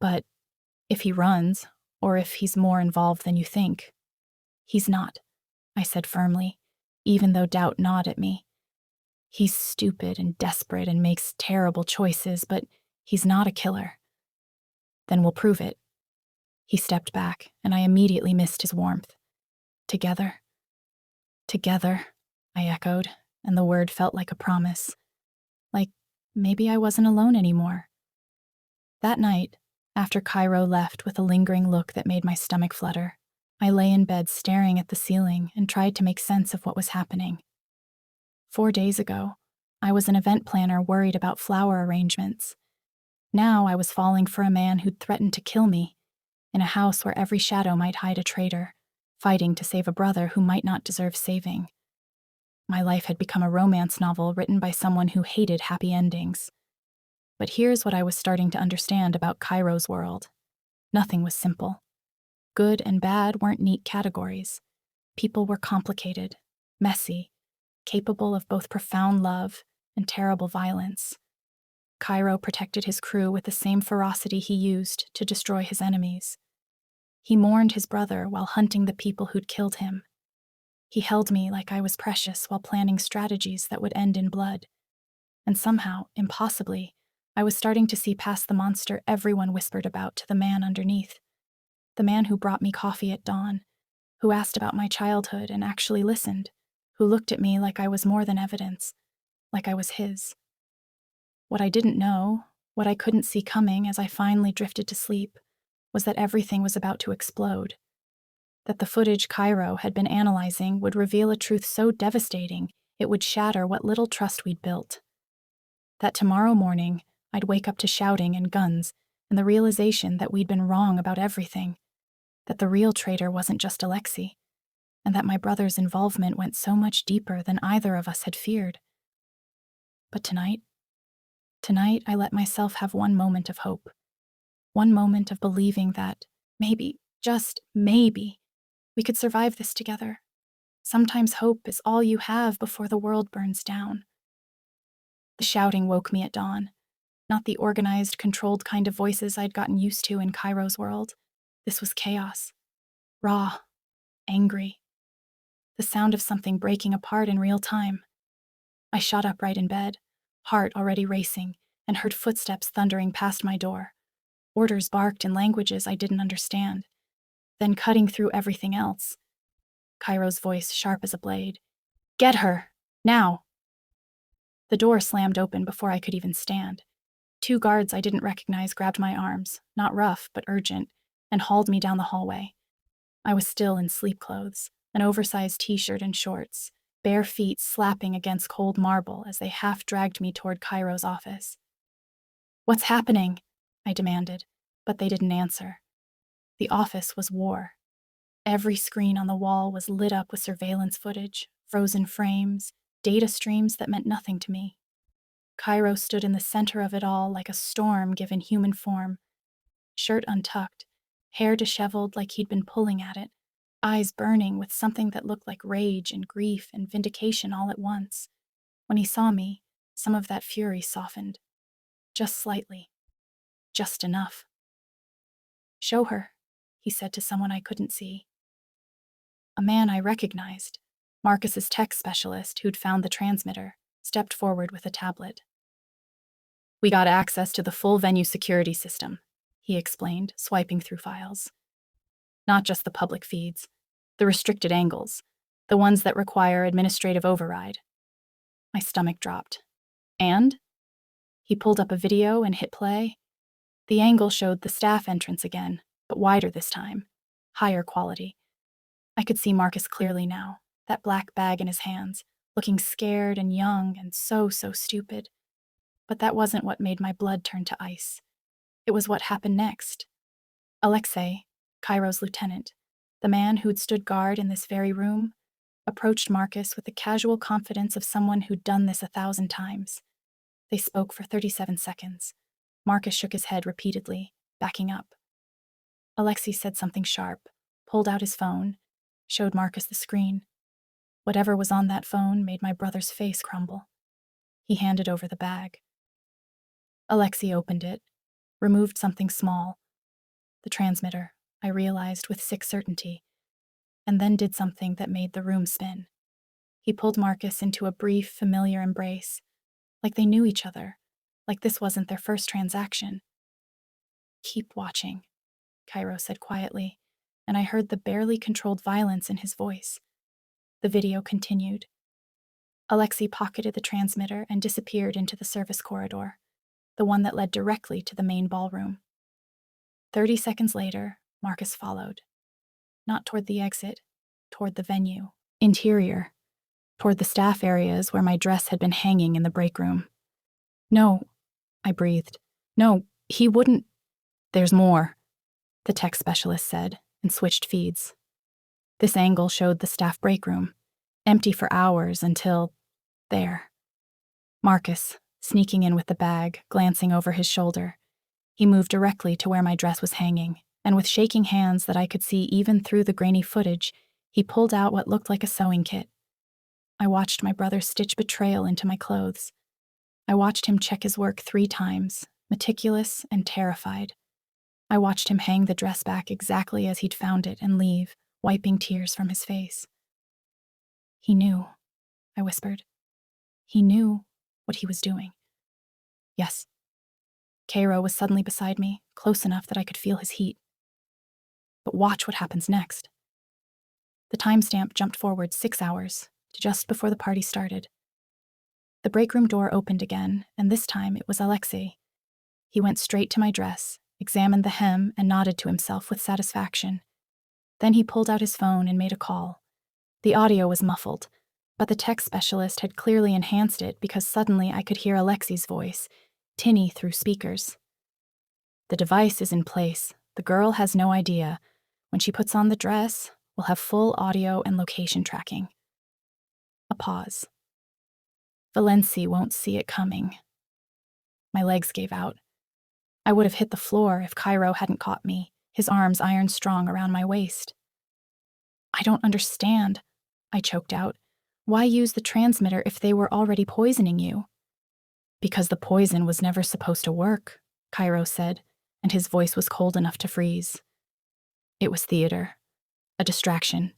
But if he runs, or if he's more involved than you think. He's not, I said firmly, even though doubt gnawed at me. He's stupid and desperate and makes terrible choices, but he's not a killer. Then we'll prove it. He stepped back, and I immediately missed his warmth. Together. Together, I echoed, and the word felt like a promise. Like maybe I wasn't alone anymore. That night, after Cairo left with a lingering look that made my stomach flutter, I lay in bed staring at the ceiling and tried to make sense of what was happening. 4 days ago, I was an event planner worried about flower arrangements. Now I was falling for a man who'd threatened to kill me, in a house where every shadow might hide a traitor, fighting to save a brother who might not deserve saving. My life had become a romance novel written by someone who hated happy endings. But here's what I was starting to understand about Cairo's world. Nothing was simple. Good and bad weren't neat categories. People were complicated, messy, capable of both profound love and terrible violence. Cairo protected his crew with the same ferocity he used to destroy his enemies. He mourned his brother while hunting the people who'd killed him. He held me like I was precious while planning strategies that would end in blood. And somehow, impossibly, I was starting to see past the monster everyone whispered about to the man underneath. The man who brought me coffee at dawn, who asked about my childhood and actually listened, who looked at me like I was more than evidence, like I was his. What I didn't know, what I couldn't see coming as I finally drifted to sleep, was that everything was about to explode. That the footage Cairo had been analyzing would reveal a truth so devastating it would shatter what little trust we'd built. That tomorrow morning, I'd wake up to shouting and guns and the realization that we'd been wrong about everything. That the real traitor wasn't just Alexei, and that my brother's involvement went so much deeper than either of us had feared. But tonight I let myself have one moment of hope. One moment of believing that maybe, just maybe, we could survive this together. Sometimes hope is all you have before the world burns down. The shouting woke me at dawn. Not the organized, controlled kind of voices I'd gotten used to in Cairo's world. This was chaos. Raw. Angry. The sound of something breaking apart in real time. I shot upright in bed, heart already racing, and heard footsteps thundering past my door. Orders barked in languages I didn't understand. Then cutting through everything else, Cairo's voice sharp as a blade. "Get her! Now!" The door slammed open before I could even stand. 2 guards I didn't recognize grabbed my arms, not rough, but urgent, and hauled me down the hallway. I was still in sleep clothes, an oversized t-shirt and shorts, bare feet slapping against cold marble as they half-dragged me toward Cairo's office. "What's happening?" I demanded, but they didn't answer. The office was war. Every screen on the wall was lit up with surveillance footage, frozen frames, data streams that meant nothing to me. Cairo stood in the center of it all like a storm given human form. Shirt untucked, hair disheveled like he'd been pulling at it, eyes burning with something that looked like rage and grief and vindication all at once. When he saw me, some of that fury softened. Just slightly. Just enough. "Show her," he said to someone I couldn't see. A man I recognized, Marcus's tech specialist who'd found the transmitter, stepped forward with a tablet. "We got access to the full venue security system," he explained, swiping through files. "Not just the public feeds, the restricted angles, the ones that require administrative override." My stomach dropped. "And?" He pulled up a video and hit play. The angle showed the staff entrance again, but wider this time, higher quality. I could see Marcus clearly now, that black bag in his hands, looking scared and young and so stupid. But that wasn't what made my blood turn to ice. It was what happened next. Alexei, Cairo's lieutenant, the man who'd stood guard in this very room, approached Marcus with the casual confidence of someone who'd done this 1,000 times. They spoke for 37 seconds. Marcus shook his head repeatedly, backing up. Alexei said something sharp, pulled out his phone, showed Marcus the screen. Whatever was on that phone made my brother's face crumble. He handed over the bag. Alexei opened it, removed something small. The transmitter, I realized with sick certainty, and then did something that made the room spin. He pulled Marcus into a brief, familiar embrace, like they knew each other, like this wasn't their first transaction. "Keep watching," Cairo said quietly, and I heard the barely controlled violence in his voice. The video continued. Alexei pocketed the transmitter and disappeared into the service corridor, the one that led directly to the main ballroom. 30 seconds later, Marcus followed. not toward the exit, toward the venue. Interior, toward the staff areas where my dress had been hanging in the break room. No, I breathed. No, he wouldn't. There's more, the tech specialist said, and switched feeds. This angle showed the staff break room, empty for hours until… there. Marcus, sneaking in with the bag, glancing over his shoulder. He moved directly to where my dress was hanging, and with shaking hands that I could see even through the grainy footage, he pulled out what looked like a sewing kit. I watched my brother stitch betrayal into my clothes. I watched him check his work 3 times, meticulous and terrified. I watched him hang the dress back exactly as he'd found it and leave, wiping tears from his face. He knew, I whispered. He knew what he was doing. Yes. Cairo was suddenly beside me, close enough that I could feel his heat. But watch what happens next. The timestamp jumped forward 6 hours, to just before the party started. The break room door opened again, and this time it was Alexei. He went straight to my dress, examined the hem, and nodded to himself with satisfaction. Then he pulled out his phone and made a call. The audio was muffled, but the tech specialist had clearly enhanced it because suddenly I could hear Alexei's voice, tinny through speakers. The device is in place. The girl has no idea. When she puts on the dress, we'll have full audio and location tracking. A pause. Valenci won't see it coming. My legs gave out. I would have hit the floor if Cairo hadn't caught me, his arms iron strong around my waist. I don't understand, I choked out. Why use the transmitter if they were already poisoning you? Because the poison was never supposed to work, Cairo said, and his voice was cold enough to freeze. It was theater. A distraction.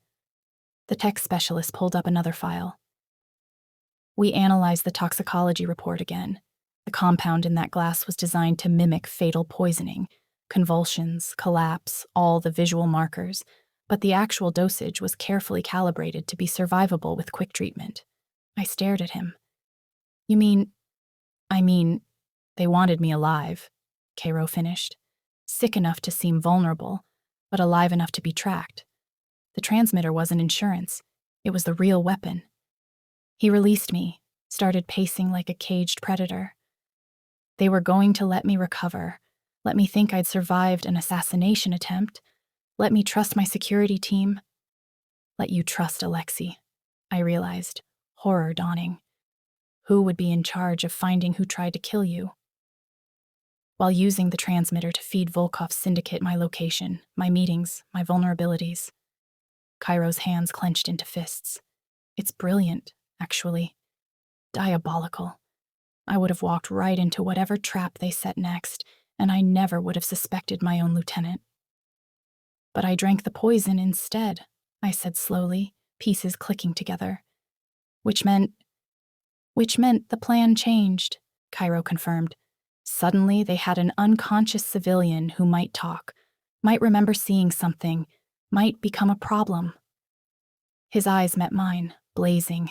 The tech specialist pulled up another file. We analyzed the toxicology report again. The compound in that glass was designed to mimic fatal poisoning, convulsions, collapse, all the visual markers, but the actual dosage was carefully calibrated to be survivable with quick treatment. I stared at him. I mean, they wanted me alive, Cairo finished. Sick enough to seem vulnerable, but alive enough to be tracked. The transmitter wasn't insurance. It was the real weapon. He released me, started pacing like a caged predator. They were going to let me recover, let me think I'd survived an assassination attempt, let me trust my security team. Let you trust Alexei, I realized, horror dawning. Who would be in charge of finding who tried to kill you? While using the transmitter to feed Volkov's syndicate my location, my meetings, my vulnerabilities. Cairo's hands clenched into fists. It's brilliant, actually. Diabolical. I would have walked right into whatever trap they set next, and I never would have suspected my own lieutenant. But I drank the poison instead, I said slowly, pieces clicking together. Which meant the plan changed, Cairo confirmed. Suddenly they had an unconscious civilian who might talk, might remember seeing something, might become a problem. His eyes met mine, blazing.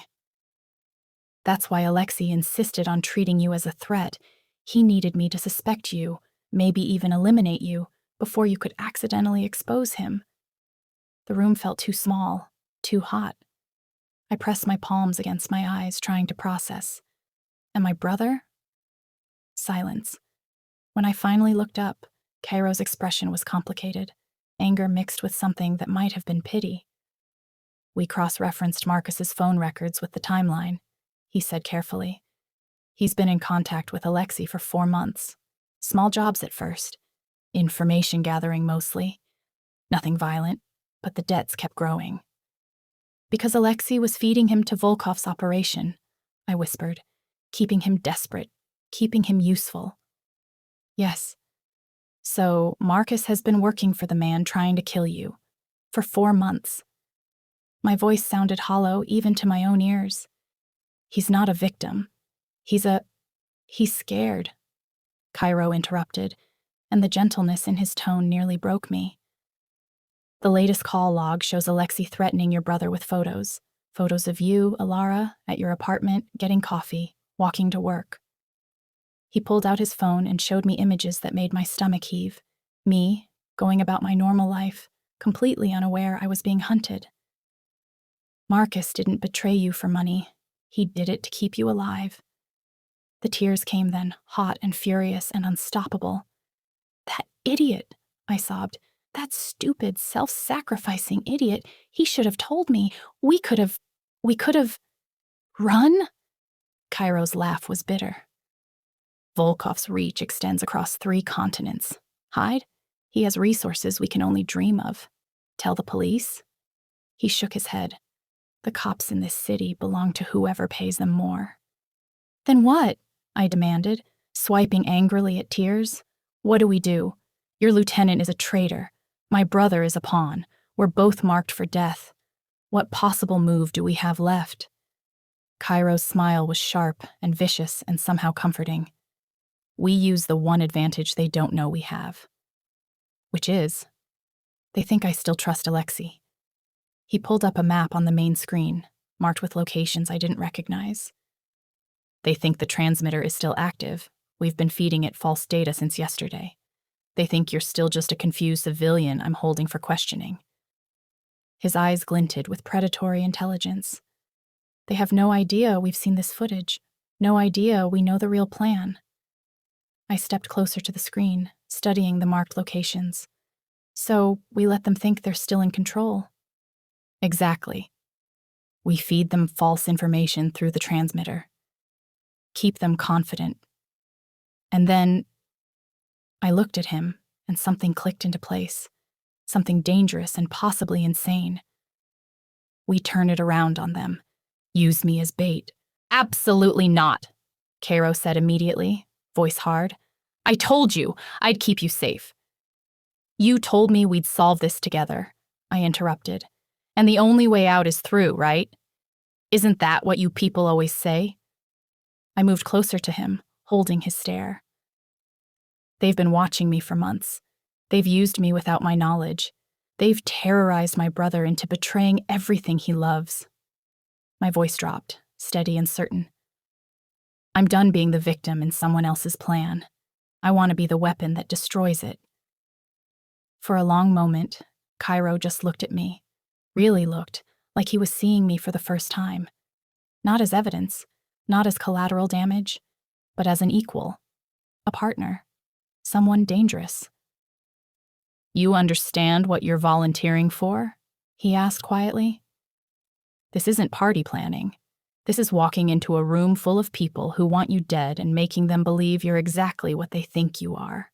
That's why Alexei insisted on treating you as a threat. He needed me to suspect you, maybe even eliminate you, before you could accidentally expose him. The room felt too small, too hot. I pressed my palms against my eyes, trying to process. And my brother? Silence. When I finally looked up, Cairo's expression was complicated, anger mixed with something that might have been pity. We cross-referenced Marcus's phone records with the timeline, he said carefully. He's been in contact with Alexei for 4 months. Small jobs at first. Information gathering mostly. Nothing violent, but the debts kept growing. Because Alexei was feeding him to Volkov's operation, I whispered, keeping him desperate, keeping him useful. Yes. So Marcus has been working for the man trying to kill you. For 4 months. My voice sounded hollow even to my own ears. He's not a victim. He's scared, Cairo interrupted, and the gentleness in his tone nearly broke me. The latest call log shows Alexei threatening your brother with photos. Photos of you, Alara, at your apartment, getting coffee, walking to work. He pulled out his phone and showed me images that made my stomach heave. Me, going about my normal life, completely unaware I was being hunted. Marcus didn't betray you for money. He did it to keep you alive. The tears came then, hot and furious and unstoppable. That idiot, I sobbed. That stupid, self-sacrificing idiot. He should have told me. We could have. Run? Cairo's laugh was bitter. Volkov's reach extends across 3 continents. Hide? He has resources we can only dream of. Tell the police? He shook his head. The cops in this city belong to whoever pays them more. Then what? I demanded, swiping angrily at tears. What do we do? Your lieutenant is a traitor. My brother is a pawn. We're both marked for death. What possible move do we have left? Cairo's smile was sharp and vicious and somehow comforting. We use the one advantage they don't know we have. Which is, they think I still trust Alexei. He pulled up a map on the main screen, marked with locations I didn't recognize. They think the transmitter is still active. We've been feeding it false data since yesterday. They think you're still just a confused civilian I'm holding for questioning. His eyes glinted with predatory intelligence. They have no idea we've seen this footage, no idea we know the real plan. I stepped closer to the screen, studying the marked locations. So we let them think they're still in control. Exactly. We feed them false information through the transmitter. Keep them confident. And then I looked at him, and something clicked into place. Something dangerous and possibly insane. We turn it around on them. Use me as bait. Absolutely not, Cairo said immediately, voice hard. I told you I'd keep you safe. You told me we'd solve this together, I interrupted. And the only way out is through, right? Isn't that what you people always say? I moved closer to him, holding his stare. They've been watching me for months. They've used me without my knowledge. They've terrorized my brother into betraying everything he loves. My voice dropped, steady and certain. I'm done being the victim in someone else's plan. I want to be the weapon that destroys it. For a long moment, Cairo just looked at me, really looked, like he was seeing me for the first time. Not as evidence, not as collateral damage, but as an equal, a partner, someone dangerous. You understand what you're volunteering for? He asked quietly. This isn't party planning. This is walking into a room full of people who want you dead and making them believe you're exactly what they think you are.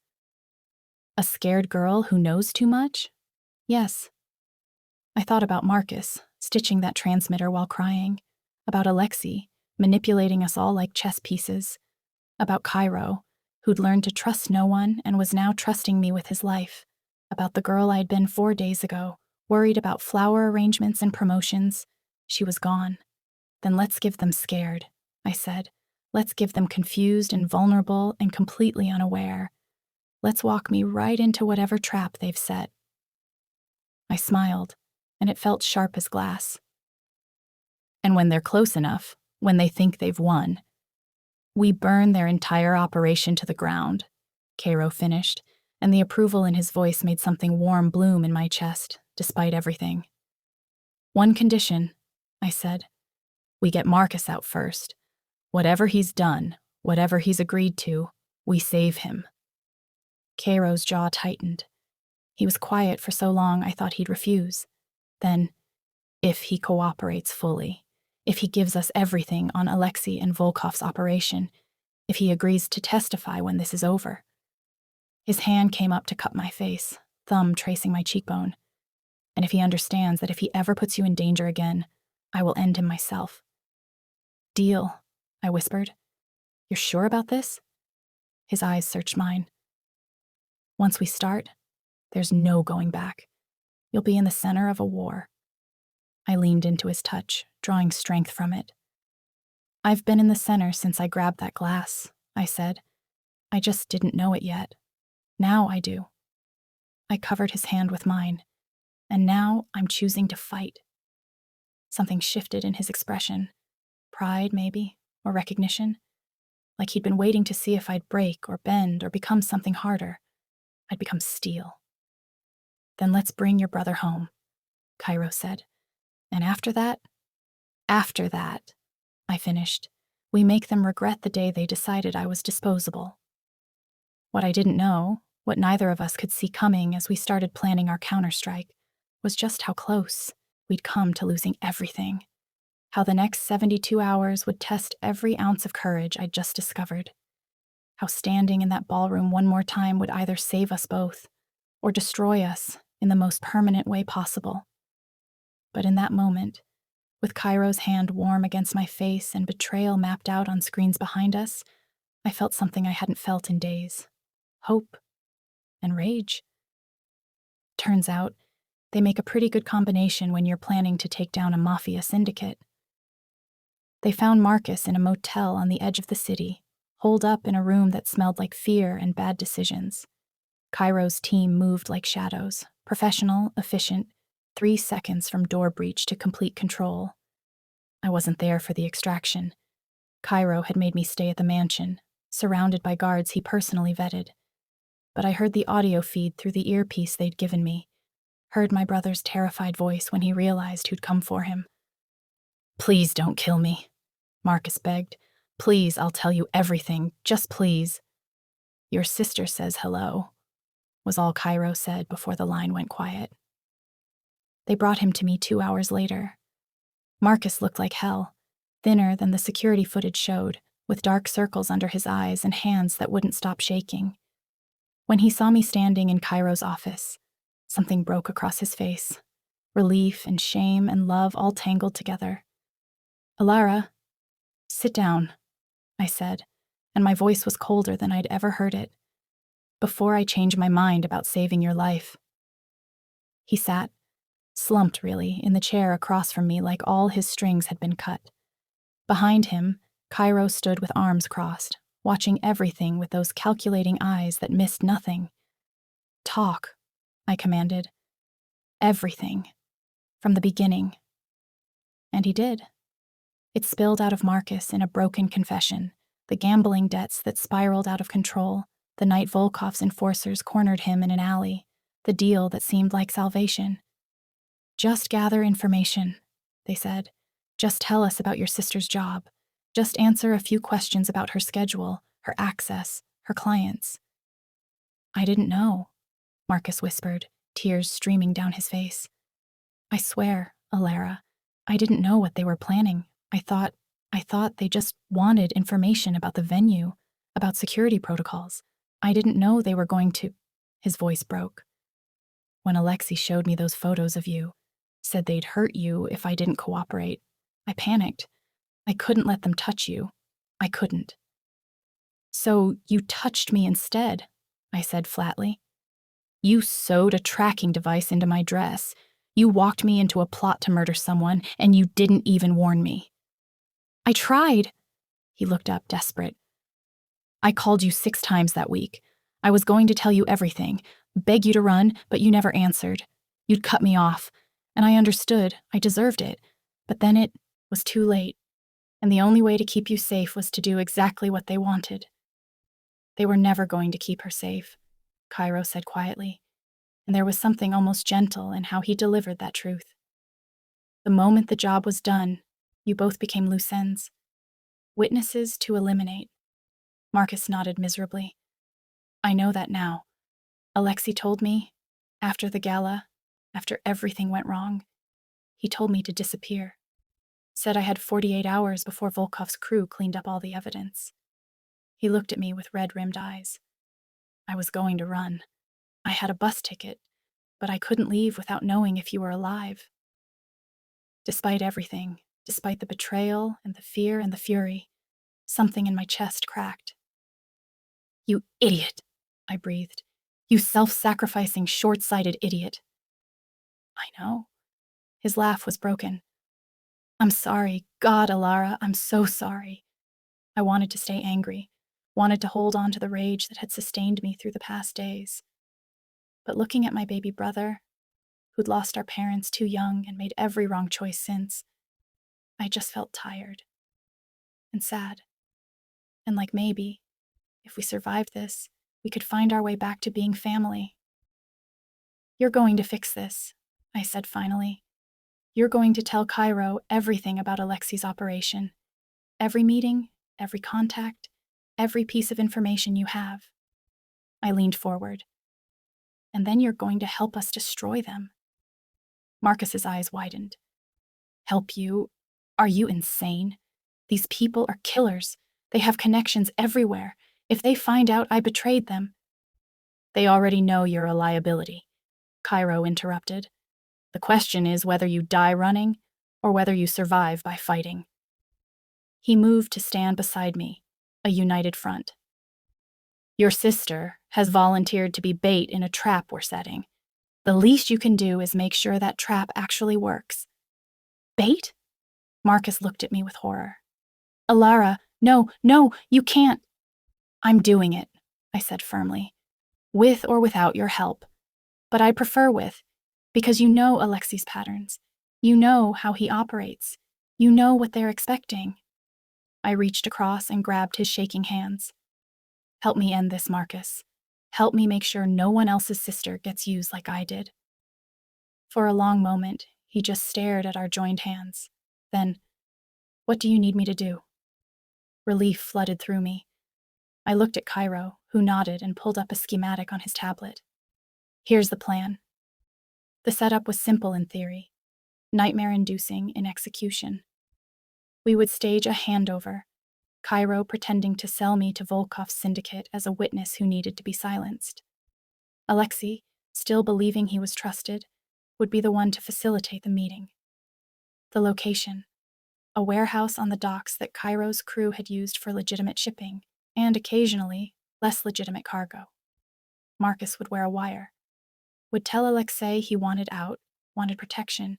A scared girl who knows too much? Yes. I thought about Marcus, stitching that transmitter while crying, about Alexei, manipulating us all like chess pieces, about Cairo, who'd learned to trust no one and was now trusting me with his life, about the girl I'd been 4 days ago, worried about flower arrangements and promotions. She was gone. Then let's give them scared, I said. Let's give them confused and vulnerable and completely unaware. Let's walk me right into whatever trap they've set. I smiled, and it felt sharp as glass. And when they're close enough, when they think they've won, we burn their entire operation to the ground, Cairo finished, and the approval in his voice made something warm bloom in my chest, despite everything. One condition, I said. We get Marcus out first. Whatever he's done, whatever he's agreed to, we save him. Cairo's jaw tightened. He was quiet for so long I thought he'd refuse. Then, if he cooperates fully, if he gives us everything on Alexei and Volkov's operation, if he agrees to testify when this is over. His hand came up to cup my face, thumb tracing my cheekbone. And if he understands that if he ever puts you in danger again, I will end him myself. Deal, I whispered. You're sure about this? His eyes searched mine. Once we start, there's no going back. You'll be in the center of a war. I leaned into his touch, drawing strength from it. I've been in the center since I grabbed that glass, I said. I just didn't know it yet. Now I do. I covered his hand with mine, and now I'm choosing to fight. Something shifted in his expression. Pride, maybe, or recognition. Like he'd been waiting to see if I'd break or bend or become something harder. I'd become steel. Then let's bring your brother home, Cairo said. And after that, I finished, we make them regret the day they decided I was disposable. What I didn't know, what neither of us could see coming as we started planning our counterstrike, was just how close we'd come to losing everything. How the next 72 hours would test every ounce of courage I'd just discovered. How standing in that ballroom one more time would either save us both or destroy us in the most permanent way possible. But in that moment, with Cairo's hand warm against my face and betrayal mapped out on screens behind us, I felt something I hadn't felt in days. Hope and rage. Turns out, they make a pretty good combination when you're planning to take down a mafia syndicate. They found Marcus in a motel on the edge of the city, holed up in a room that smelled like fear and bad decisions. Cairo's team moved like shadows, professional, efficient, 3 seconds from door breach to complete control. I wasn't there for the extraction. Cairo had made me stay at the mansion, surrounded by guards he personally vetted. But I heard the audio feed through the earpiece they'd given me, heard my brother's terrified voice when he realized who'd come for him. "Please don't kill me," Marcus begged. "Please, I'll tell you everything, just please." "Your sister says hello," was all Cairo said before the line went quiet. They brought him to me 2 hours later. Marcus looked like hell, thinner than the security footage showed, with dark circles under his eyes and hands that wouldn't stop shaking. When he saw me standing in Cairo's office, something broke across his face. Relief and shame and love all tangled together. "Alara, sit down," I said, and my voice was colder than I'd ever heard it. "Before I change my mind about saving your life." He sat, slumped really, in the chair across from me like all his strings had been cut. Behind him, Cairo stood with arms crossed, watching everything with those calculating eyes that missed nothing. "Talk," I commanded. "Everything. From the beginning." And he did. It spilled out of Marcus in a broken confession, the gambling debts that spiraled out of control, the night Volkov's enforcers cornered him in an alley, the deal that seemed like salvation. "Just gather information," they said. "Just tell us about your sister's job. Just answer a few questions about her schedule, her access, her clients." "I didn't know," Marcus whispered, tears streaming down his face. "I swear, Alara, I didn't know what they were planning. I thought they just wanted information about the venue, about security protocols. I didn't know they were going to—" His voice broke. "When Alexei showed me those photos of you, said they'd hurt you if I didn't cooperate, I panicked. I couldn't let them touch you. I couldn't." "So you touched me instead," I said flatly. "You sewed a tracking device into my dress. You walked me into a plot to murder someone, and you didn't even warn me." "I tried." He looked up, desperate. "I called you 6 times that week. I was going to tell you everything, beg you to run, but you never answered. You'd cut me off, and I understood. I deserved it. But then it was too late, and the only way to keep you safe was to do exactly what they wanted." "They were never going to keep her safe," Cairo said quietly, and there was something almost gentle in how he delivered that truth. "The moment the job was done, you both became loose ends. Witnesses to eliminate." Marcus nodded miserably. "I know that now. Alexei told me, after the gala, after everything went wrong, he told me to disappear. Said I had 48 hours before Volkov's crew cleaned up all the evidence." He looked at me with red-rimmed eyes. "I was going to run. I had a bus ticket, but I couldn't leave without knowing if you were alive." Despite everything, despite the betrayal and the fear and the fury, something in my chest cracked. "You idiot," I breathed. "You self-sacrificing, short-sighted idiot." "I know." His laugh was broken. "I'm sorry. God, Alara, I'm so sorry." I wanted to stay angry, wanted to hold on to the rage that had sustained me through the past days. But looking at my baby brother, who'd lost our parents too young and made every wrong choice since, I just felt tired and sad. And like maybe, if we survived this, we could find our way back to being family. You're going to fix this, I said finally. You're going to tell Cairo everything about Alexi's operation. Every meeting, every contact, every piece of information you have. I leaned forward. And then you're going to help us destroy them. Marcus's eyes widened. Help you? Are you insane? These people are killers. They have connections everywhere. If they find out I betrayed them. They already know you're a liability, Cairo interrupted. The question is whether you die running or whether you survive by fighting. He moved to stand beside me, a united front. Your sister has volunteered to be bait in a trap we're setting. The least you can do is make sure that trap actually works. Bait? Marcus looked at me with horror. Alara, no, you can't. I'm doing it, I said firmly. With or without your help. But I prefer with, because you know Alexi's patterns. You know how he operates. You know what they're expecting. I reached across and grabbed his shaking hands. Help me end this, Marcus. Help me make sure no one else's sister gets used like I did. For a long moment, he just stared at our joined hands. Then, what do you need me to do? Relief flooded through me. I looked at Cairo, who nodded and pulled up a schematic on his tablet. Here's the plan. The setup was simple in theory, nightmare-inducing in execution. We would stage a handover, Cairo pretending to sell me to Volkov's syndicate as a witness who needed to be silenced. Alexei, still believing he was trusted, would be the one to facilitate the meeting. The location, a warehouse on the docks that Cairo's crew had used for legitimate shipping, and occasionally, less legitimate cargo. Marcus would wear a wire, would tell Alexei he wanted out, wanted protection,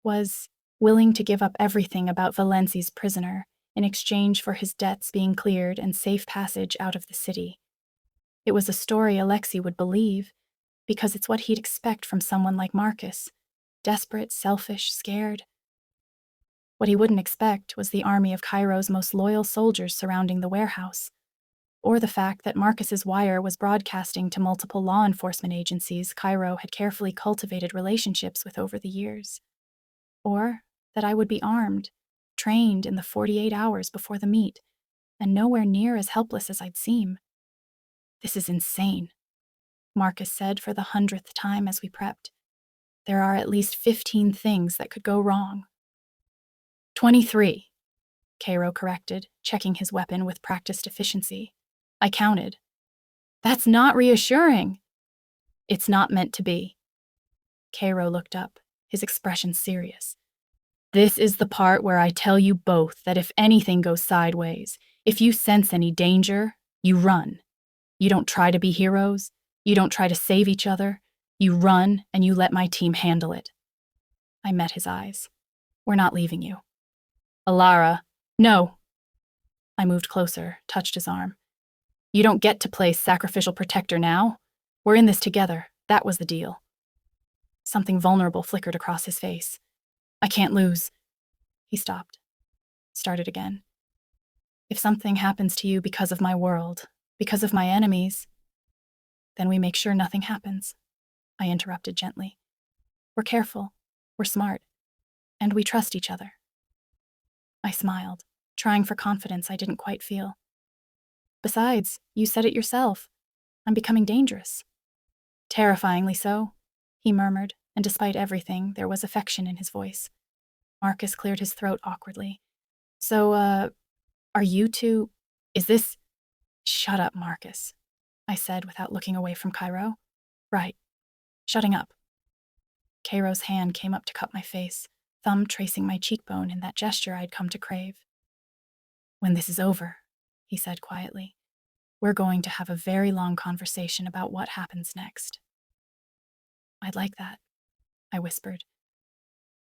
was willing to give up everything about Valenzi's prisoner in exchange for his debts being cleared and safe passage out of the city. It was a story Alexei would believe, because it's what he'd expect from someone like Marcus, desperate, selfish, scared. What he wouldn't expect was the army of Cairo's most loyal soldiers surrounding the warehouse, or the fact that Marcus's wire was broadcasting to multiple law enforcement agencies Cairo had carefully cultivated relationships with over the years, or that I would be armed, trained in the 48 hours before the meet, and nowhere near as helpless as I'd seem. This is insane, Marcus said for the 100th time as we prepped. There are at least 15 things that could go wrong. 23, Cairo corrected, checking his weapon with practiced efficiency. I counted. That's not reassuring. It's not meant to be. Cairo looked up, his expression serious. This is the part where I tell you both that if anything goes sideways, if you sense any danger, you run. You don't try to be heroes. You don't try to save each other. You run and you let my team handle it. I met his eyes. We're not leaving you. Alara, no. I moved closer, touched his arm. You don't get to play sacrificial protector now. We're in this together. That was the deal. Something vulnerable flickered across his face. I can't lose. He stopped. Started again. If something happens to you because of my world, because of my enemies, then we make sure nothing happens. I interrupted gently. We're careful. We're smart. And we trust each other. I smiled, trying for confidence I didn't quite feel. Besides, you said it yourself. I'm becoming dangerous. Terrifyingly so, he murmured, and despite everything, there was affection in his voice. Marcus cleared his throat awkwardly. So, are you two... Is this... Shut up, Marcus, I said without looking away from Cairo. Right. Shutting up. Cairo's hand came up to cup my face, thumb tracing my cheekbone in that gesture I'd come to crave. When this is over, he said quietly, we're going to have a very long conversation about what happens next. I'd like that, I whispered.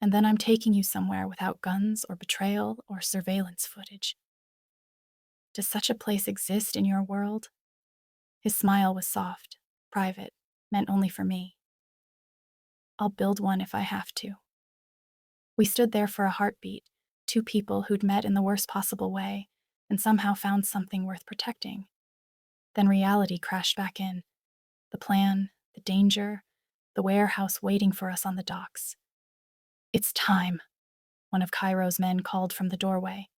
And then I'm taking you somewhere without guns or betrayal or surveillance footage. Does such a place exist in your world? His smile was soft, private, meant only for me. I'll build one if I have to. We stood there for a heartbeat, two people who'd met in the worst possible way and somehow found something worth protecting. Then reality crashed back in. The plan, the danger, the warehouse waiting for us on the docks. "It's time," one of Cairo's men called from the doorway.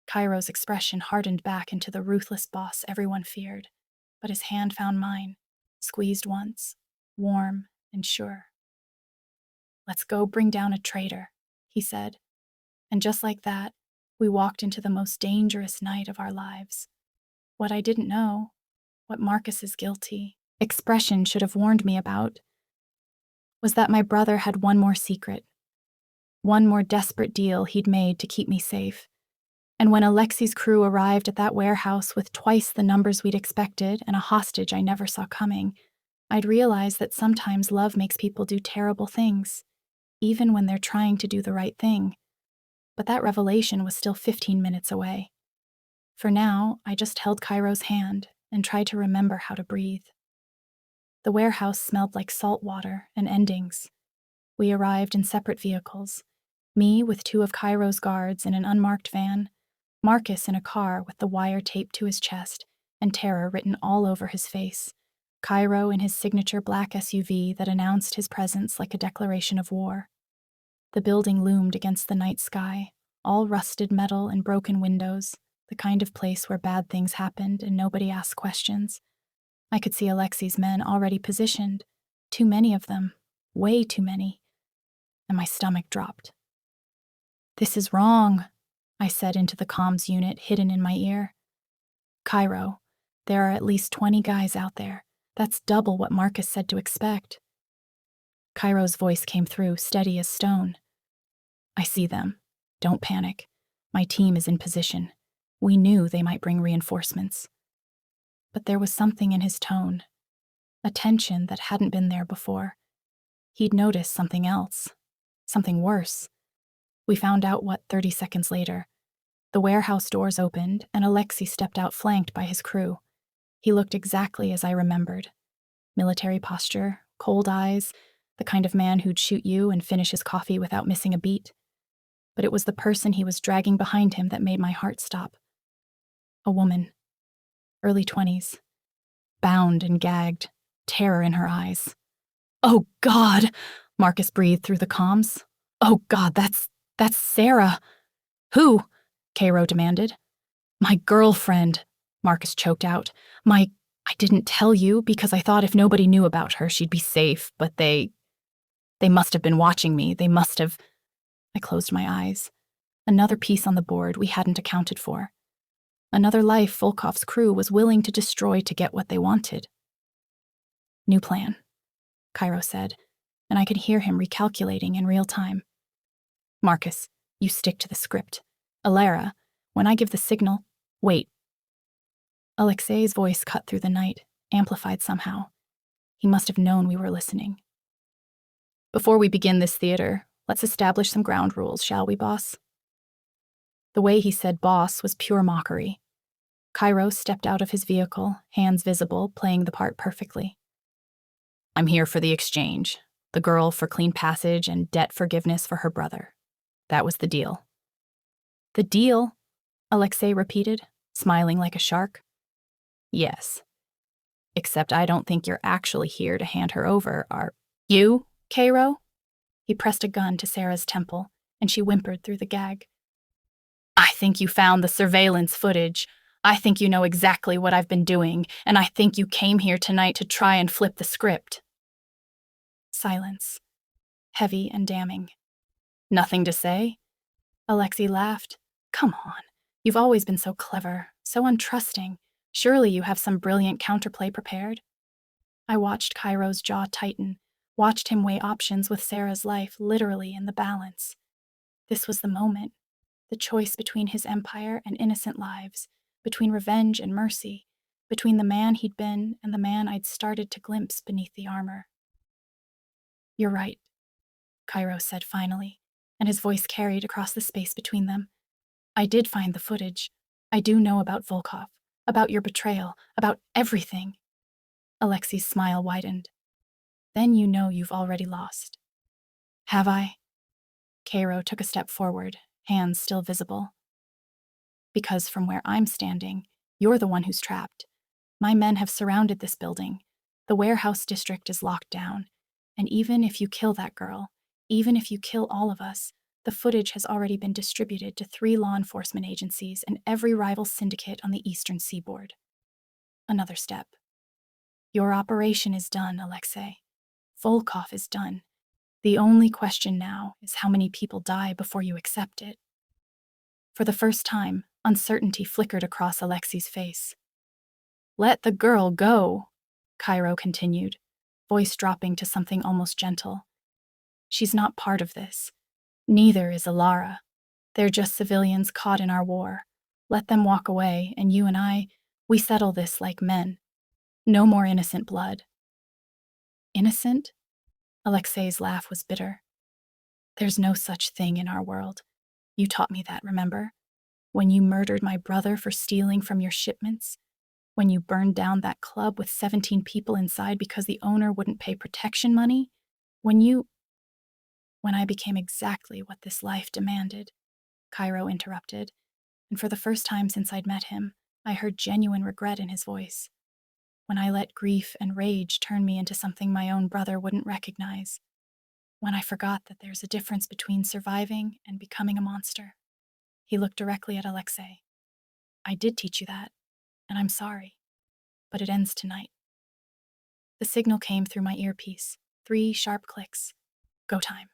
Cairo's expression hardened back into the ruthless boss everyone feared, but his hand found mine, squeezed once, warm and sure. "Let's go bring down a traitor," he said. And just like that, we walked into the most dangerous night of our lives. What I didn't know, what Marcus's guilty expression should have warned me about, was that my brother had one more secret, one more desperate deal he'd made to keep me safe. And when Alexi's crew arrived at that warehouse with twice the numbers we'd expected and a hostage I never saw coming, I'd realized that sometimes love makes people do terrible things, even when they're trying to do the right thing. But that revelation was still 15 minutes away. For now, I just held Cairo's hand and tried to remember how to breathe. The warehouse smelled like salt water and endings. We arrived in separate vehicles, me with two of Cairo's guards in an unmarked van, Marcus in a car with the wire taped to his chest and terror written all over his face, Cairo in his signature black SUV that announced his presence like a declaration of war. The building loomed against the night sky, all rusted metal and broken windows, the kind of place where bad things happened and nobody asked questions. I could see Alexi's men already positioned, too many of them, way too many, and my stomach dropped. "This is wrong," I said into the comms unit hidden in my ear. "Cairo, there are at least 20 guys out there. That's double what Marcus said to expect." Cairo's voice came through, steady as stone. "I see them. Don't panic. My team is in position. We knew they might bring reinforcements." But there was something in his tone, a tension that hadn't been there before. He'd noticed something else, something worse. We found out what 30 seconds later. The warehouse doors opened, and Alexei stepped out flanked by his crew. He looked exactly as I remembered. Military posture, cold eyes, the kind of man who'd shoot you and finish his coffee without missing a beat. But it was the person he was dragging behind him that made my heart stop. A woman, early 20s, bound and gagged, terror in her eyes. "Oh, God," Marcus breathed through the comms. "Oh, God, that's Sarah." "Who?" Cairo demanded. "My girlfriend," Marcus choked out. I didn't tell you because I thought if nobody knew about her, she'd be safe, but they must have been watching me. They must have." I closed my eyes. Another piece on the board we hadn't accounted for. Another life Volkov's crew was willing to destroy to get what they wanted. "New plan," Cairo said, and I could hear him recalculating in real time. "Marcus, you stick to the script. Alara, when I give the signal, wait." Alexei's voice cut through the night, amplified somehow. He must have known we were listening. "Before we begin this theater, let's establish some ground rules, shall we, boss?" The way he said boss was pure mockery. Cairo stepped out of his vehicle, hands visible, playing the part perfectly. "I'm here for the exchange. The girl for clean passage and debt forgiveness for her brother. That was the deal." "The deal?" Alexei repeated, smiling like a shark. "Yes. Except I don't think you're actually here to hand her over, are you, Cairo?" He pressed a gun to Sarah's temple, and she whimpered through the gag. "I think you found the surveillance footage. I think you know exactly what I've been doing, and I think you came here tonight to try and flip the script." Silence. Heavy and damning. "Nothing to say?" Alexei laughed. "Come on. You've always been so clever, so untrusting. Surely you have some brilliant counterplay prepared." I watched Cairo's jaw tighten, watched him weigh options with Sarah's life literally in the balance. This was the moment, the choice between his empire and innocent lives, between revenge and mercy, between the man he'd been and the man I'd started to glimpse beneath the armor. "You're right," Cairo said finally, and his voice carried across the space between them. "I did find the footage. I do know about Volkov, about your betrayal, about everything." Alexei's smile widened. "Then you know you've already lost." "Have I?" Cairo took a step forward, hands still visible. "Because from where I'm standing, you're the one who's trapped. My men have surrounded this building. The warehouse district is locked down. And even if you kill that girl, even if you kill all of us, the footage has already been distributed to 3 law enforcement agencies and every rival syndicate on the eastern seaboard. Another step. Your operation is done, Alexei. Volkov is done. The only question now is how many people die before you accept it. For the first time, uncertainty flickered across Alexei's face. Let the girl go, Cairo continued, voice dropping to something almost gentle. She's not part of this. Neither is Alara. They're just civilians caught in our war. Let them walk away, and you and I, we settle this like men. No more innocent blood. Innocent? Alexei's laugh was bitter. There's no such thing in our world. You taught me that, remember? When you murdered my brother for stealing from your shipments? When you burned down that club with 17 people inside because the owner wouldn't pay protection money? When I became exactly what this life demanded, Cairo interrupted, and for the first time since I'd met him, I heard genuine regret in his voice. When I let grief and rage turn me into something my own brother wouldn't recognize. When I forgot that there's a difference between surviving and becoming a monster. He looked directly at Alexei. I did teach you that, and I'm sorry, but it ends tonight. The signal came through my earpiece, 3 sharp clicks. Go time.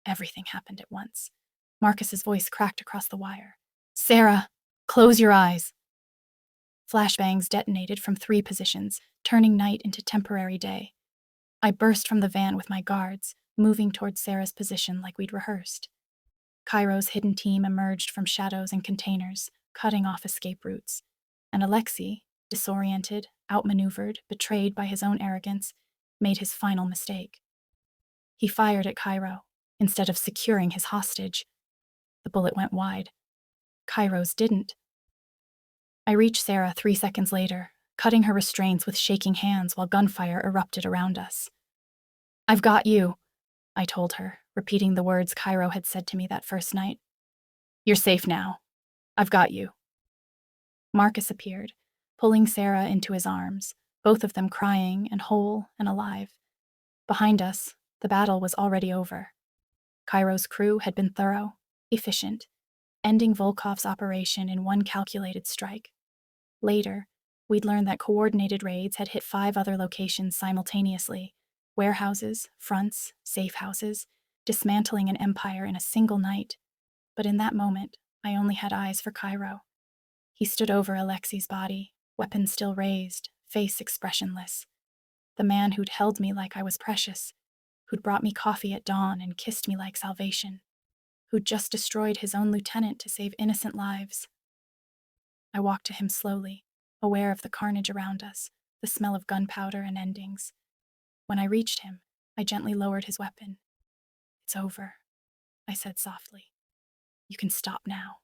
Everything happened at once. Marcus's voice cracked across the wire. Sarah, close your eyes. Flashbangs detonated from 3 positions, turning night into temporary day. I burst from the van with my guards, moving towards Sarah's position like we'd rehearsed. Cairo's hidden team emerged from shadows and containers, cutting off escape routes. And Alexei, disoriented, outmaneuvered, betrayed by his own arrogance, made his final mistake. He fired at Cairo, instead of securing his hostage. The bullet went wide. Cairo's didn't. I reached Sarah 3 seconds later, cutting her restraints with shaking hands while gunfire erupted around us. I've got you, I told her, repeating the words Cairo had said to me that first night. You're safe now. I've got you. Marcus appeared, pulling Sarah into his arms, both of them crying and whole and alive. Behind us, the battle was already over. Cairo's crew had been thorough, efficient, ending Volkov's operation in one calculated strike. Later, we'd learned that coordinated raids had hit 5 other locations simultaneously: warehouses, fronts, safe houses, dismantling an empire in a single night. But in that moment, I only had eyes for Cairo. He stood over Alexei's body, weapon still raised, face expressionless. The man who'd held me like I was precious, who'd brought me coffee at dawn and kissed me like salvation, who'd just destroyed his own lieutenant to save innocent lives. I walked to him slowly, aware of the carnage around us, the smell of gunpowder and endings. When I reached him, I gently lowered his weapon. It's over, I said softly. You can stop now.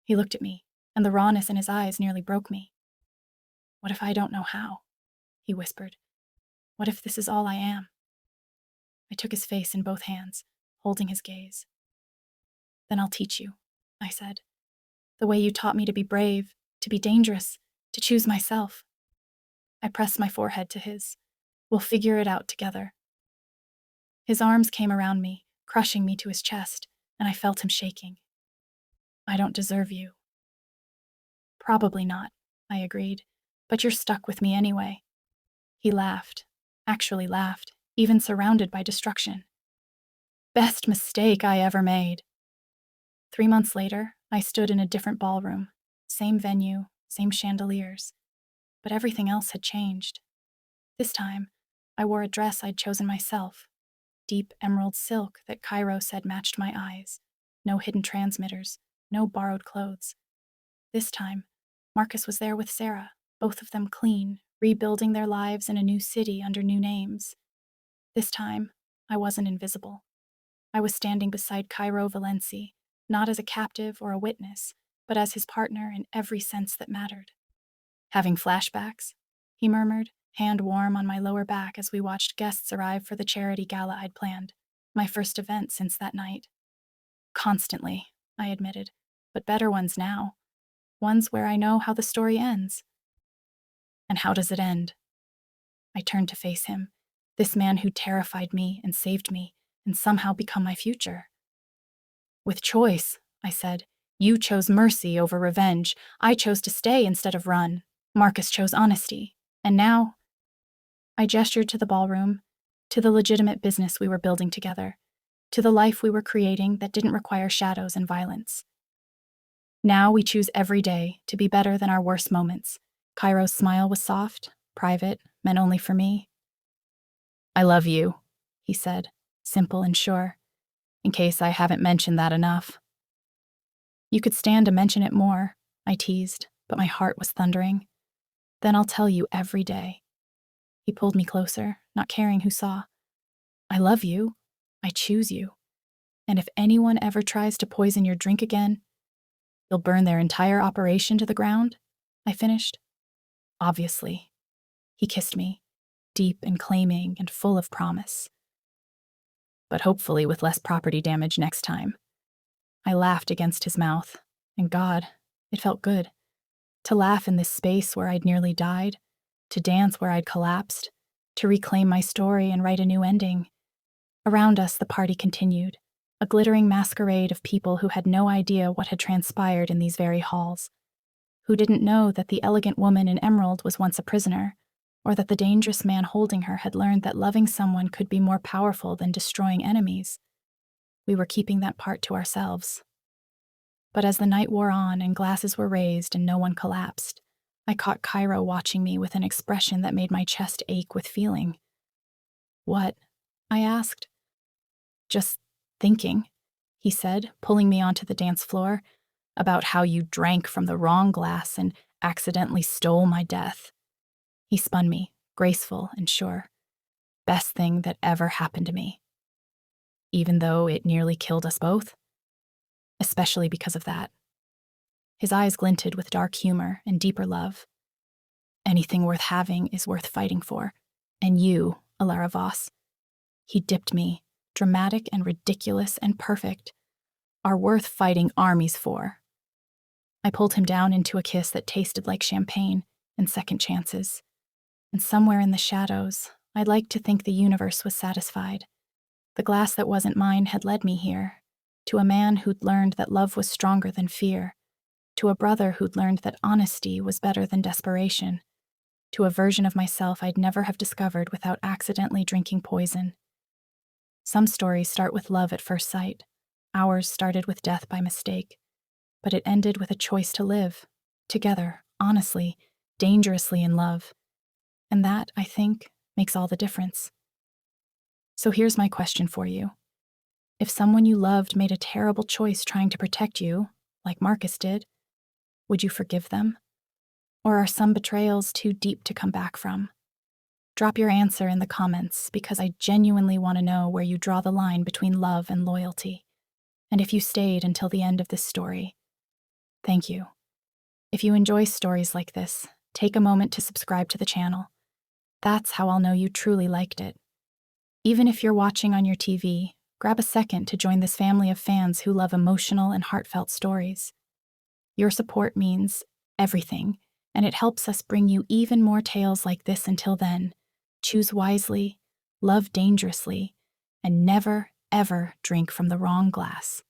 He looked at me, and the rawness in his eyes nearly broke me. What if I don't know how? He whispered. What if this is all I am? I took his face in both hands, holding his gaze. Then I'll teach you, I said. The way you taught me to be brave, to be dangerous, to choose myself. I pressed my forehead to his. We'll figure it out together. His arms came around me, crushing me to his chest, and I felt him shaking. I don't deserve you. Probably not, I agreed, but you're stuck with me anyway. He laughed, actually laughed, even surrounded by destruction. Best mistake I ever made. 3 months later, I stood in a different ballroom, same venue, same chandeliers, but everything else had changed. This time, I wore a dress I'd chosen myself, deep emerald silk that Cairo said matched my eyes, no hidden transmitters, no borrowed clothes. This time, Marcus was there with Sarah, both of them clean, rebuilding their lives in a new city under new names. This time, I wasn't invisible. I was standing beside Cairo Valenci, not as a captive or a witness, but as his partner in every sense that mattered. Having flashbacks, he murmured, hand warm on my lower back as we watched guests arrive for the charity gala I'd planned, my first event since that night. Constantly, I admitted, but better ones now. Ones where I know how the story ends. And how does it end? I turned to face him, This man who terrified me and saved me and somehow become my future. With choice, I said. You chose mercy over revenge. I chose to stay instead of run. Marcus chose honesty. And now, I gestured to the ballroom, to the legitimate business we were building together, to the life we were creating that didn't require shadows and violence. Now we choose every day to be better than our worst moments. Cairo's smile was soft, private, meant only for me. I love you, he said, simple and sure, in case I haven't mentioned that enough. You could stand to mention it more, I teased, but my heart was thundering. Then I'll tell you every day. He pulled me closer, not caring who saw. I love you. I choose you. And if anyone ever tries to poison your drink again, you'll burn their entire operation to the ground, I finished. Obviously. He kissed me, deep and claiming and full of promise. But hopefully with less property damage next time. I laughed against his mouth, and God, it felt good. To laugh in this space where I'd nearly died, to dance where I'd collapsed, to reclaim my story and write a new ending. Around us, the party continued, a glittering masquerade of people who had no idea what had transpired in these very halls, who didn't know that the elegant woman in emerald was once a prisoner, or that the dangerous man holding her had learned that loving someone could be more powerful than destroying enemies. We were keeping that part to ourselves. But as the night wore on and glasses were raised and no one collapsed, I caught Cairo watching me with an expression that made my chest ache with feeling. What? I asked. Just thinking, he said, pulling me onto the dance floor, about how you drank from the wrong glass and accidentally stole my death. He spun me, graceful and sure. Best thing that ever happened to me. Even though it nearly killed us both. Especially because of that. His eyes glinted with dark humor and deeper love. Anything worth having is worth fighting for. And you, Alara Voss. He dipped me, dramatic and ridiculous and perfect, are worth fighting armies for. I pulled him down into a kiss that tasted like champagne and second chances. And somewhere in the shadows, I'd like to think the universe was satisfied. The glass that wasn't mine had led me here, to a man who'd learned that love was stronger than fear, to a brother who'd learned that honesty was better than desperation, to a version of myself I'd never have discovered without accidentally drinking poison. Some stories start with love at first sight. Ours started with death by mistake, but it ended with a choice to live, together, honestly, dangerously in love. And that, I think, makes all the difference. So here's my question for you. If someone you loved made a terrible choice trying to protect you, like Marcus did, would you forgive them? Or are some betrayals too deep to come back from? Drop your answer in the comments because I genuinely want to know where you draw the line between love and loyalty, and if you stayed until the end of this story. Thank you. If you enjoy stories like this, take a moment to subscribe to the channel. That's how I'll know you truly liked it. Even if you're watching on your TV, grab a second to join this family of fans who love emotional and heartfelt stories. Your support means everything, and it helps us bring you even more tales like this. Until then, choose wisely, love dangerously, and never, ever drink from the wrong glass.